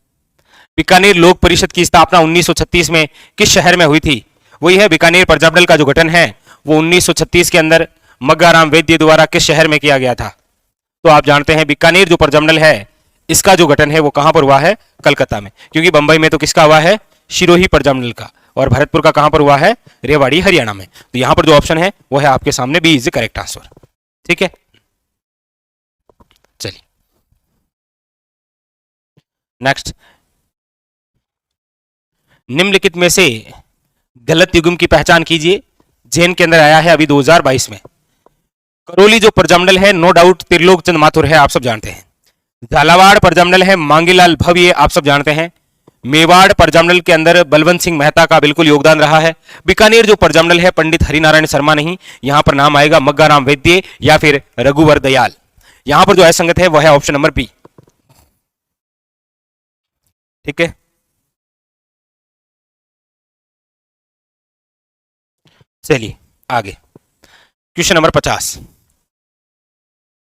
बीकानेर लोक परिषद की स्थापना 1936 में किस शहर में हुई थी? वही है बीकानेर प्रजामंडल का जो गठन है वो 1936 के अंदर मग्गाराम वैद्य द्वारा किस शहर में किया गया था? तो आप जानते हैं बीकानेर जो प्रजामंडल है इसका जो गठन है वो कहां पर हुआ है? कलकत्ता में, क्योंकि बंबई में तो किसका हुआ है? सिरोही प्रजामंडल का, और भरतपुर का कहां पर हुआ है? रेवाड़ी हरियाणा में। तो यहां पर जो ऑप्शन है वो है आपके सामने B is the correct answer, ठीक है। चलिए नेक्स्ट, निम्नलिखित में से गलत युग्म की पहचान कीजिए। जैन के अंदर आया है अभी 2022 में। करौली जो प्रजामंडल है नो डाउट त्रिलोक चंद माथुर है, आप सब जानते हैं। झालावाड़ प्रजामंडल है मांगीलाल भव्य, आप सब जानते हैं। मेवाड़ प्रजामंडल के अंदर बलवंत सिंह मेहता का बिल्कुल योगदान रहा है। बीकानेर जो प्रजामंडल है पंडित हरिनारायण शर्मा नहीं, यहां पर नाम आएगा मग्गाराम वैद्य या फिर रघुवर दयाल। यहां पर जो असंगत है वह है ऑप्शन नंबर बी, ठीक है। चलिए आगे, क्वेश्चन नंबर 50,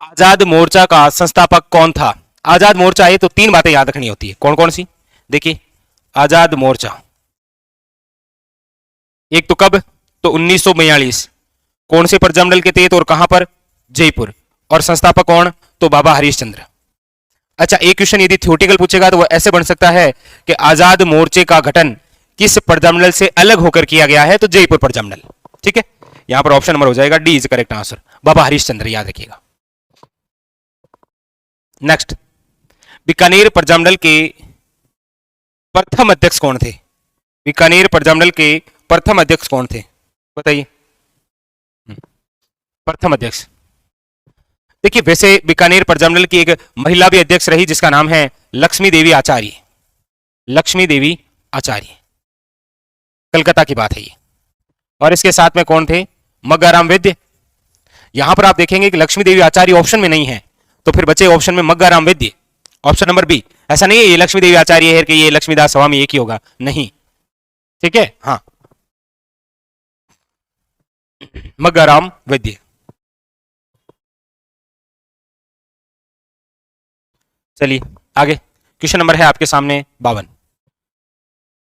आजाद मोर्चा का संस्थापक कौन था? आजाद मोर्चा है तो 3 बातें याद रखनी होती है, कौन कौन सी? देखिए आजाद मोर्चा एक तो कब? तो 1942, कौन से प्रजामंडल के तहत और कहां पर? जयपुर। और संस्थापक कौन? तो बाबा हरिश्चंद्र। अच्छा एक क्वेश्चन यदि थ्योरेटिकल पूछेगा तो वो ऐसे बन सकता है कि आजाद मोर्चे का गठन किस प्रजामंडल से अलग होकर किया गया है? तो जयपुर प्रजामंडल, ठीक है। यहां पर ऑप्शन नंबर हो जाएगा डी इज करेक्ट आंसर, बाबा हरिश्चंद्र, याद रखिएगा। नेक्स्ट, बीकानेर प्रजामंडल के प्रथम अध्यक्ष कौन थे? बीकानेर प्रजामंडल के प्रथम अध्यक्ष कौन थे? बताइए। प्रथम अध्यक्ष, देखिए वैसे बीकानेर प्रजामंडल की एक महिला भी अध्यक्ष रही जिसका नाम है लक्ष्मी देवी आचार्य। लक्ष्मी देवी आचार्य, कलकत्ता की बात है ये। और इसके साथ में कौन थे? मग्गाराम वैद्य। यहां पर आप देखेंगे कि लक्ष्मी देवी आचार्य ऑप्शन में नहीं है, तो फिर बचे ऑप्शन में मग्गाराम वैद्य, ऑप्शन नंबर बी। ऐसा नहीं है ये लक्ष्मी देवी आचार्य है कि ये लक्ष्मीदास स्वामी एक ही होगा, नहीं, ठीक है। हाँ मग्गाराम वैद्य। चलिए आगे, क्वेश्चन नंबर है आपके सामने 52,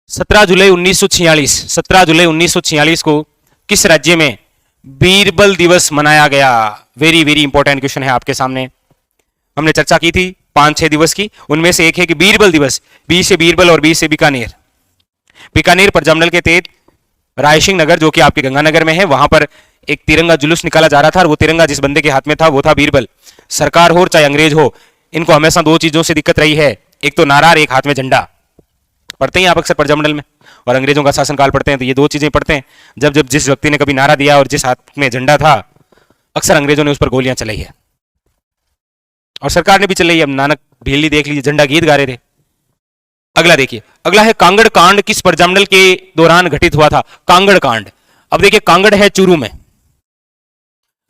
17 जुलाई 1946, 17 जुलाई 1946 को किस राज्य में बीरबल दिवस मनाया गया? वेरी वेरी इंपॉर्टेंट क्वेश्चन है आपके सामने। हमने चर्चा की थी 5-6 दिवस की, उनमें से एक है कि बीरबल दिवस, बी से बीरबल और बी से बीकानेर। बीकानेर प्रजामंडल के तहत रायसिंह नगर जो कि आपके गंगानगर में है, वहां पर एक तिरंगा जुलूस निकाला जा रहा था, और वो तिरंगा जिस बंदे के हाथ में था वो था बीरबल। सरकार हो चाहे अंग्रेज हो, इनको हमेशा 2 चीजों से दिक्कत रही है, एक तो नारा और एक हाथ में झंडा। पढ़ते हैं आप अक्सर प्रजामंडल में, और अंग्रेजों का शासनकाल पढ़ते हैं तो ये 2 चीजें पढ़ते हैं। जब जब जिस व्यक्ति ने कभी नारा दिया और जिस हाथ में झंडा था, अक्सर अंग्रेजों ने उस पर गोलियां चलाई है, और सरकार ने भी चलाई है। अब नानक भेली देख लीजिए, झंडा गीत गा रहे थे। अगला देखिए, अगला है कांगड़ कांड किस प्रजामंडल के दौरान घटित हुआ था? कांगड़ कांड, अब देखिए कांगड़ है चूरू में,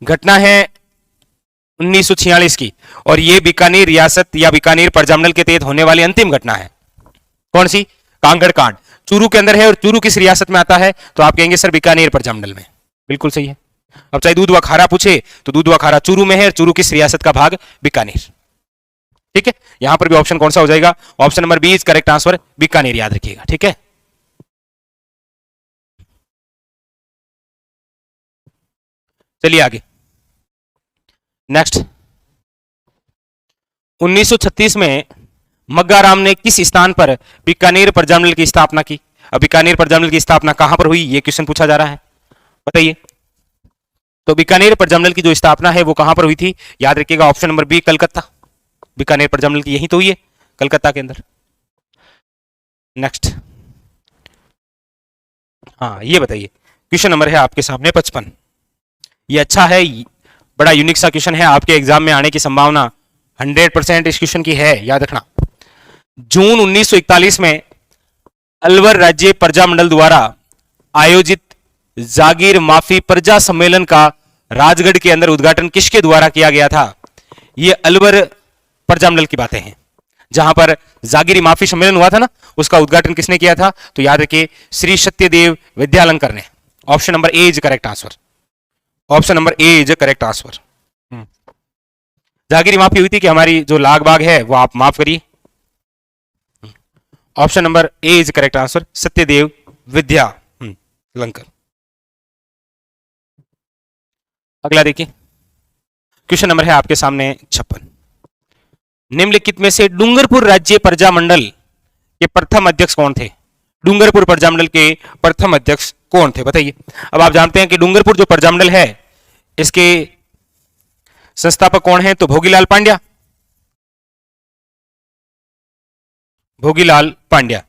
घटना है 1946 की, और ये बीकानेर रियासत या बीकानेर प्रजामंडल के तहत होने वाली अंतिम घटना है। कौन सी? कांगड़ कांड, चूरू के अंदर है, और चूरू किस रियासत में आता है? तो आप कहेंगे सर बीकानेर प्रजामंडल में, बिल्कुल सही है। अब चाहे दूध व खारा पूछे तो दूध व खारा चूरू में है और चूरू किस रियासत का भाग? बीकानेर। ठीक है, यहां पर भी ऑप्शन कौन सा हो जाएगा? Option number B is correct answer, Bikaner, याद रखिएगा। ठीक है, चलिए आगे नेक्स्ट। 1936 में मग्गाराम ने किस स्थान पर बीकानेर प्रजामंडल की स्थापना की? अब बीकानेर प्रजामंडल की स्थापना कहां पर हुई, यह क्वेश्चन पूछा जा रहा है, बताइए। तो बीकानेर प्रजामंडल की जो स्थापना है वो कहां पर हुई थी? याद रखिएगा option number B, Calcutta. Bikaner Prajamandal की यही तो हुई है, कलकत्ता के अंदर। नेक्स्ट, हाँ ये बताइए, क्वेश्चन नंबर है आपके सामने 55। ये अच्छा है, बड़ा यूनिक सा क्वेश्चन है, आपके एग्जाम में आने की संभावना 100% इस क्वेश्चन की है, याद रखना। जून 1941 में अलवर राज्य प्रजामंडल द्वारा आयोजित जागीर माफी प्रजा सम्मेलन का राजगढ़ के अंदर उद्घाटन किसके द्वारा किया गया था? ये अलवर प्रजामंडल की बातें हैं, जहां पर जागीरी माफी सम्मेलन हुआ था ना, उसका उद्घाटन किसने किया था? तो याद रखिए श्री सत्यदेव विद्यालंकर ने। Option number A is correct answer, option number A is correct answer. जागीरी माफी हुई थी कि हमारी जो लाग बाग है वो आप माफ करिए। Option number A is correct answer, Satyadev Vidyalankar. अगला देखिए, क्वेश्चन नंबर है आपके सामने 56। निम्नलिखित में से डूंगरपुर राज्य प्रजामंडल के प्रथम अध्यक्ष कौन थे? डूंगरपुर प्रजामंडल के प्रथम अध्यक्ष कौन थे, बताइए। अब आप जानते हैं कि डूंगरपुर जो प्रजामंडल है इसके संस्थापक कौन है? तो भोगीलाल पांड्या, भोगीलाल पांड्या।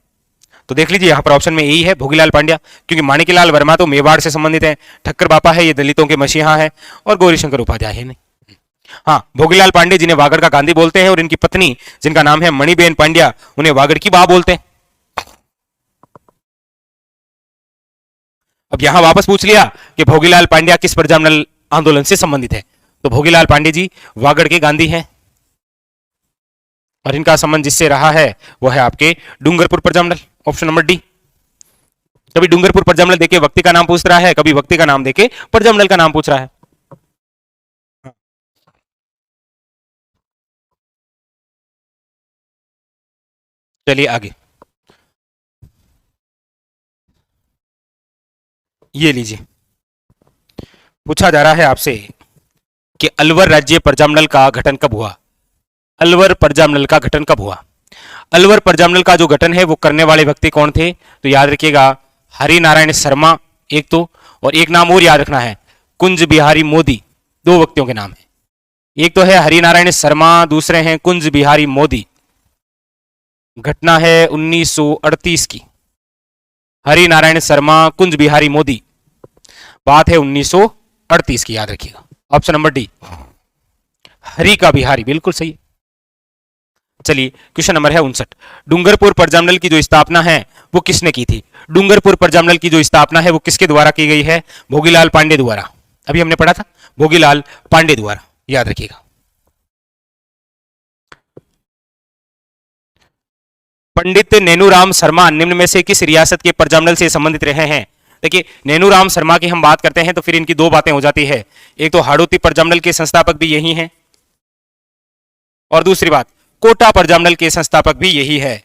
तो देख लीजिए यहां पर ऑप्शन में यही है, भोगीलाल पांड्या, क्योंकि माणिक्यलाल वर्मा तो मेवाड़ से संबंधित है, ठक्कर बापा है ये दलितों के मसीहा है, और गौरीशंकर उपाध्याय है नहीं। हाँ, भोगीलाल पांडे जिन्हें वागड़ का गांधी बोलते हैं और इनकी पत्नी जिनका नाम है मणिबेन पांड्या उन्हें वागड़ की बा बोलते हैं। अब यहां वापस पूछ लिया कि भोगीलाल पांड्या किस प्रजामंडल आंदोलन से संबंधित है, तो भोगीलाल पांडे जी वागड़ के गांधी हैं, और इनका संबंध जिससे रहा है वो है आपके Dungarpur Prajamandal, option number D. कभी डूंगरपुर प्रजामंडल देके व्यक्ति का नाम पूछ रहा है, कभी व्यक्ति का नाम देके प्रजामंडल का नाम पूछ रहा है। चलिए आगे, ये लीजिए, पूछा जा रहा है आपसे कि अलवर राज्य प्रजामंडल का गठन कब हुआ? अलवर प्रजामंडल का गठन कब हुआ? अलवर प्रजामंडल का जो गठन है वो करने वाले व्यक्ति कौन थे? तो याद रखिएगा हरि नारायण शर्मा एक तो, और एक नाम और याद रखना है, कुंज बिहारी मोदी। दो व्यक्तियों के नाम है, एक तो है हरि नारायण शर्मा, दूसरे हैं कुंज बिहारी मोदी। घटना है 1938 की, हरि नारायण शर्मा, कुंज बिहारी मोदी, बात है 1938 की, याद रखिएगा। ऑप्शन नंबर डी, हरि का बिहारी, बिल्कुल सही। चलिए क्वेश्चन नंबर है 59। डूंगरपुर प्रजामंडल की जो स्थापना है वो किसने की थी? डूंगरपुर प्रजामंडल की जो स्थापना है वो किसके द्वारा की गई है? भोगीलाल पांडे द्वारा। अभी हमने पढ़ा था, भोगीलाल पांडे द्वारा, याद रखिएगा। पंडित नेनूराम शर्मा निम्न में से किस रियासत के प्रजामंडल से संबंधित रहे हैं? देखिए नेनूराम शर्मा की हम बात करते हैं तो फिर इनकी दो बातें हो जाती है, एक तो हाड़ौती प्रजामंडल के संस्थापक भी यही हैं, और दूसरी बात कोटा प्रजामंडल के संस्थापक भी यही है।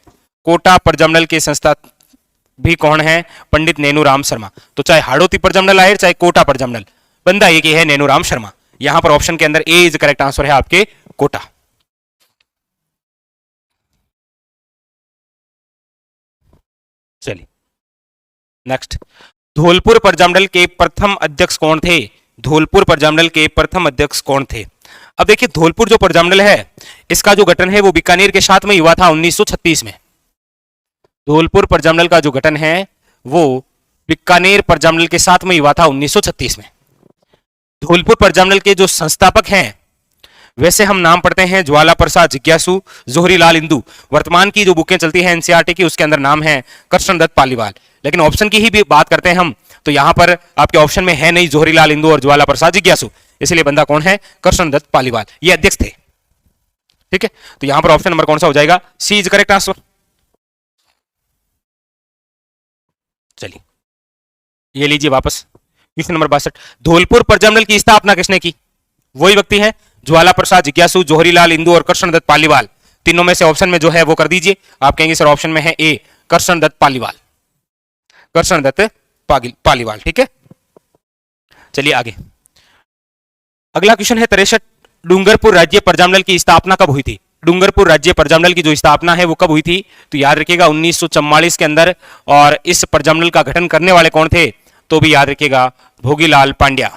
कोटा प्रजामंडल के संस्थापक भी कौन है? पंडित नेनूराम शर्मा। तो चाहे हाड़ौती प्रजामंडल आए चाहे कोटा प्रजामंडल, बंदा एक ही है, नेनूराम शर्मा। यहां पर ऑप्शन के अंदर ए इज करेक्ट आंसर है आपके कोटा। चलिए नेक्स्ट, धौलपुर प्रजामंडल के प्रथम अध्यक्ष कौन थे? धौलपुर प्रजामंडल के प्रथम अध्यक्ष कौन थे? अब देखिए धौलपुर जो प्रजामंडल है इसका जो गठन है वो बीकानेर के साथ में हुआ था 1936 में। धौलपुर प्रजामंडल का जो गठन है वो बीकानेर प्रजामंडल के साथ में हुआ था 1936 में। धौलपुर प्रजामंडल के जो संस्थापक हैं वैसे हम नाम पढ़ते हैं ज्वाला प्रसाद जिज्ञासु, जोहरीलाल इंदू। वर्तमान की जो बुकें चलती हैं एनसीईआरटी की उसके अंदर नाम है कृष्णदत्त पालीवाल, लेकिन ऑप्शन की ही भी बात करते हैं हम तो यहां पर आपके ऑप्शन में है नहीं जोहरीलाल इंदू और ज्वाला प्रसाद जिज्ञासु, इसलिए बंदा कौन है? कृष्णदत्त पालीवाल, ये अध्यक्ष थे। ठीक है, तो यहां पर ऑप्शन नंबर कौन सा हो जाएगा? सी इज करेक्ट आंसर। चलिए ये लीजिए वापस, क्वेश्चन नंबर 62, धौलपुर प्रजमंडल की स्थापना किसने की? वही व्यक्ति है ज्वाला प्रसाद जिज्ञासु, जौहरीलाल इंदू और कृष्णदत्त पालीवाल। तीनों में से ऑप्शन में जो है वो कर दीजिए। आप कहेंगे सर ऑप्शन में है ए कृष्णदत्त पालीवाल, कृष्णदत्त पालीवाल। ठीक है, चलिए आगे। अगला क्वेश्चन है 63, डूंगरपुर राज्य प्रजामंडल की स्थापना कब हुई थी? डूंगरपुर राज्य प्रजामंडल की जो स्थापना है वो कब हुई थी? तो याद रखिएगा 1944 के अंदर। और इस प्रजामंडल का गठन करने वाले कौन थे? तो भी याद रखिएगा भोगीलाल पांड्या,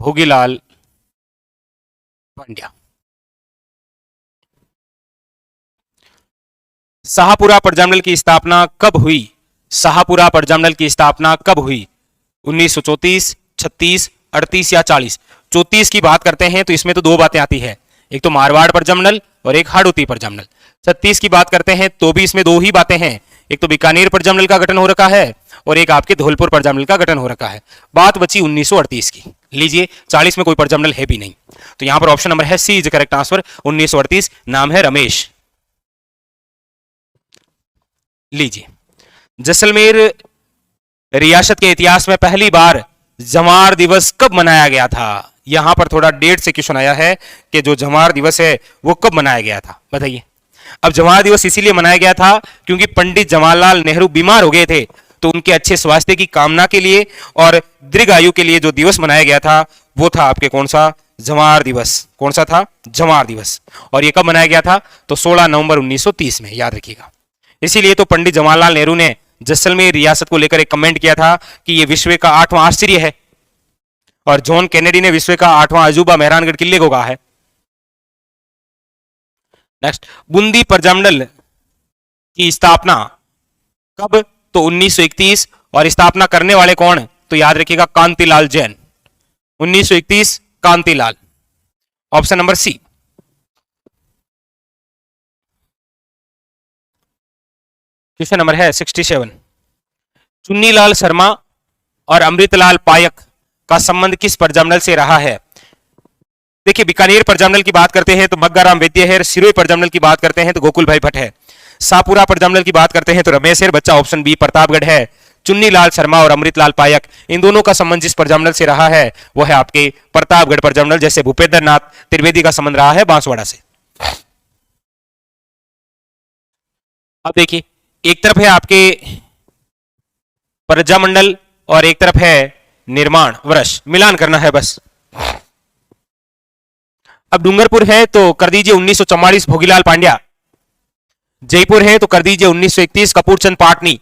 भोगीलाल पांड्या। शाहपुरा प्रजामंडल की स्थापना कब हुई? शाहपुरा प्रजामंडल की स्थापना कब हुई? 1934, 36, 38 या 40? 34 की बात करते हैं तो इसमें तो दो बातें आती है, एक तो मारवाड़ प्रजमंडल और एक हाड़ौती प्रजमंडल। 36 की बात करते हैं तो भी इसमें दो ही बातें हैं, एक तो बीकानेर प्रजमंडल का गठन हो रखा है और एक आपके धौलपुर प्रजमंडल का गठन हो रखा है। बात बची 1938 की। लीजिए 40 में कोई प्रजमंडल है भी नहीं, तो यहां पर ऑप्शन नंबर है सी इज करेक्ट आंसर। 1938, नाम है रमेश। लीजिए, जैसलमेर रियासत के इतिहास में पहली बार जवार दिवस कब मनाया गया था? यहां पर थोड़ा डेट से क्वेश्चन आया है कि जो जवार दिवस है वो कब मनाया गया था, बताइए। अब जवार दिवस इसीलिए मनाया गया था क्योंकि पंडित जवाहरलाल नेहरू बीमार हो गए थे, तो उनके अच्छे स्वास्थ्य की कामना के लिए और दीर्घ आयु के लिए जो दिवस मनाया गया था वो था आपके कौन सा? जवार दिवस। कौन सा था? जवार दिवस। और ये कब मनाया गया था? तो 16 नवंबर 1930 में, याद रखिएगा। इसीलिए तो पंडित जवाहरलाल नेहरू ने जैसलमेर रियासत को लेकर एक कमेंट किया था कि यह विश्व का 8वां आश्चर्य है, और जॉन कैनेडी ने विश्व का 8वां अजूबा मेहरानगढ़ किले को कहा है। नेक्स्ट, बूंदी प्रजामंडल की स्थापना कब? तो 1931। और स्थापना करने वाले कौन? तो याद रखिएगा Kantilal Jain. 1931 Kantilal, option number C. Question number है 67, चुन्नीलाल शर्मा और अमृतलाल पायक का संबंध किस प्रजामंडल से रहा है? देखिए, बीकानेर प्रजामंडल की बात करते हैं तो मग्गाराम वैद्य है, सिरोही प्रजामंडल की बात करते हैं तो गोकुल भाई भट्ट है, शाहपुरा प्रजामंडल की बात करते हैं तो रमेश है, बच्चा ऑप्शन बी प्रतापगढ़ है। चुन्नीलाल शर्मा और अमृतलाल पायक, इन दोनों का संबंध जिस प्रजामंडल से रहा है वो है आपके प्रतापगढ़ प्रजामंडल, जैसे भूपेंद्र नाथ त्रिवेदी का संबंध रहा है बांसवाड़ा से। अब देखिए, एक तरफ है आपके प्रजामंडल और एक तरफ है निर्माण वर्ष, मिलान करना है बस। अब डूंगरपुर है तो कर दीजिए 1944 भोगीलाल पांड्या, जयपुर है तो कर दीजिए 1931 कपूरचंद पाटनी,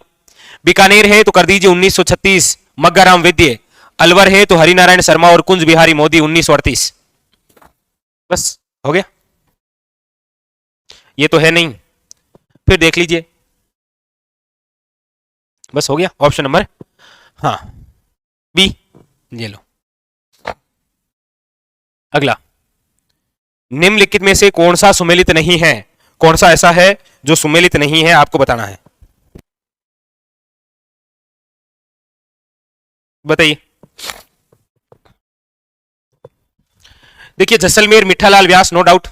बीकानेर है तो कर दीजिए 1936 मग्गाराम वैद्य, अलवर है तो हरिनारायण शर्मा और कुंज बिहारी मोदी 1938। बस हो गया, ये तो है नहीं, फिर देख लीजिए, बस हो गया ऑप्शन नंबर हाँ बी, ये लो। अगला, निम्नलिखित में से कौन सा सुमेलित नहीं है? कौन सा ऐसा है जो सुमेलित नहीं है, आपको बताना है, बताइए। देखिए, जैसलमेर मिठालाल व्यास नो डाउट,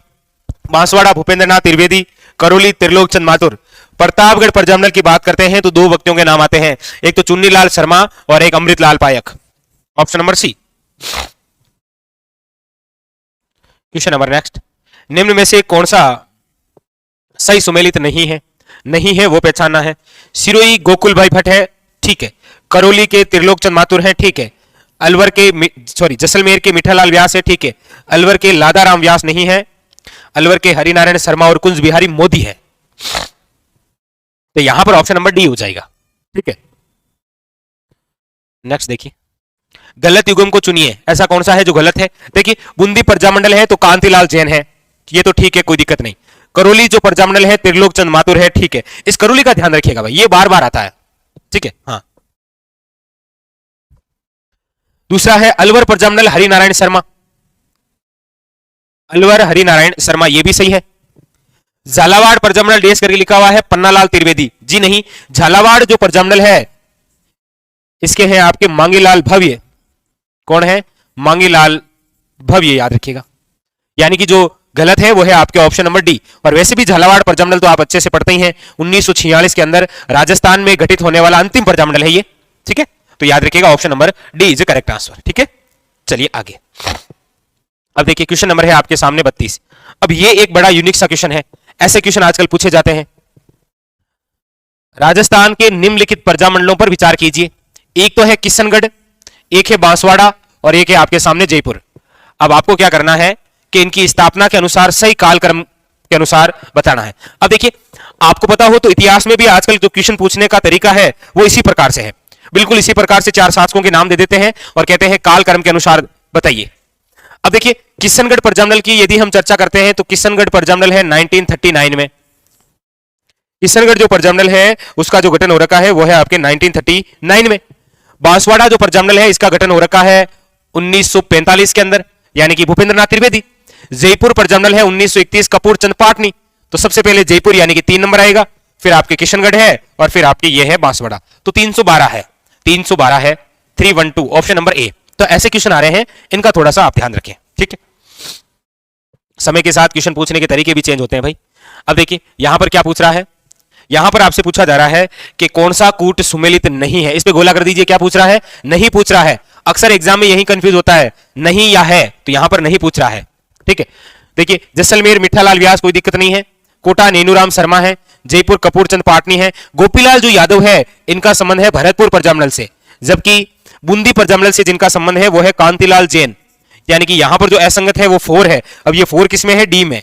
बांसवाड़ा भूपेंद्र नाथ त्रिवेदी, करौली त्रिलोक चंद माथुर। प्रतापगढ़ प्रजामंडल की बात करते हैं तो दो व्यक्तियों के नाम आते हैं, एक तो चुन्नीलाल शर्मा और एक Amritlal Payak, option number C. Question number next, निम्न में से कौन सा सही सुमेलित नहीं है? नहीं है वो पहचानना है। सिरोही गोकुल भाई भट्ट है, ठीक है। करौली के त्रिलोक चंद माथुर है, ठीक है। अलवर के जैसलमेर के मिठालाल व्यास है, ठीक है। अलवर के लादाराम व्यास नहीं है। अलवर के हरिनारायण शर्मा और कुंज बिहारी मोदी है। तो यहां पर ऑप्शन नंबर डी हो जाएगा, ठीक है। नेक्स्ट देखिए, गलत युग्म को चुनिए, ऐसा कौन सा है जो गलत है? देखिए, बूंदी प्रजामंडल है तो कांतिलाल जैन है, ये तो ठीक है, कोई दिक्कत नहीं। करौली जो प्रजामंडल है त्रिलोक चंद माथुर है, ठीक है। इस करौली का ध्यान रखिएगा भाई, ये बार बार आता है, ठीक है। हाँ, दूसरा है अलवर प्रजामंडल हरिनारायण शर्मा, अलवर हरिनारायण शर्मा, ये भी सही है। झालावाड़ प्रजामंडल देश करके लिखा हुआ है पन्नालाल त्रिवेदी, जी नहीं। झालावाड़ जो प्रजामंडल है इसके हैं आपके मांगीलाल भव्य, कौन है? मांगीलाल भव्य, याद रखिएगा। यानी कि जो गलत है वो है आपके ऑप्शन नंबर डी। और वैसे भी झालावाड़ प्रजामंडल तो आप अच्छे से पढ़ते ही हैं, 1946 के अंदर राजस्थान में गठित होने वाला अंतिम प्रजामंडल है ये, ठीक है। तो याद रखिएगा option number D is correct answer. ठीक है, चलिए आगे। अब देखिए क्वेश्चन नंबर है आपके सामने 32। अब ये एक बड़ा यूनिक सा क्वेश्चन है, ऐसे क्वेश्चन आजकल पूछे जाते हैं। राजस्थान के निम्नलिखित प्रजामंडलों पर विचार कीजिए। एक तो है किशनगढ़, एक है बांसवाड़ा और एक है आपके सामने जयपुर। अब आपको क्या करना है कि इनकी स्थापना के अनुसार सही कालक्रम के अनुसार बताना है। अब देखिए आपको पता हो तो इतिहास में भी आजकल जो क्वेश्चन पूछने का तरीका है वो इसी प्रकार से है, बिल्कुल इसी प्रकार से चार शासकों के नाम दे देते हैं और कहते हैं कालक्रम के अनुसार बताइए। अब देखिए किशनगढ़ प्रजामंडल की यदि हम चर्चा करते हैं तो किशनगढ़ प्रजामंडल है 1939 में। किशनगढ़ जो प्रजामंडल है उसका जो गठन हो रखा है वो है आपके 1939 में। बांसवाड़ा जो प्रजामंडल है इसका गठन हो रखा है 1945 के अंदर, यानी कि भूपेंद्रनाथ त्रिवेदी। जयपुर प्रजामंडल है 1931 कपूर चंद पाटनी। तो सबसे पहले जयपुर यानी कि 3 नंबर आएगा, फिर आपके किशनगढ़ है और फिर आपके ये है बांसवाड़ा। तो 312 है, 312 है, 312 ऑप्शन नंबर ए। तो ऐसे क्वेश्चन आ रहे हैं, इनका थोड़ा सा आप ध्यान रखें। ठीक है, समय के साथ क्वेश्चन पूछने के तरीके भी चेंज होते हैं भाई। अब देखिए यहां पर क्या पूछ रहा है, यहां पर आपसे पूछा जा रहा है कि कौन सा कूट सुमेलित नहीं है। इस पे गोला कर दीजिए, क्या पूछ रहा है, नहीं पूछ रहा है। अक्सर एग्जाम में यही कंफ्यूज होता है, नहीं या है, तो यहां पर नहीं पूछ रहा है। ठीक है, देखिए जैसलमेर मिठालाल व्यास कोई दिक्कत नहीं है, कोटा नैनूराम शर्मा है, जयपुर कपूर चंद पाटनी है, गोपीलाल जो यादव है इनका संबंध है भरतपुर प्रजामंडल से, जबकि बूंदी प्रजामंडल से जिनका संबंध है वो है कांतिलाल जैन। यानी कि यहां पर जो असंगत है वो 4 है। अब ये 4 किस में है, डी में।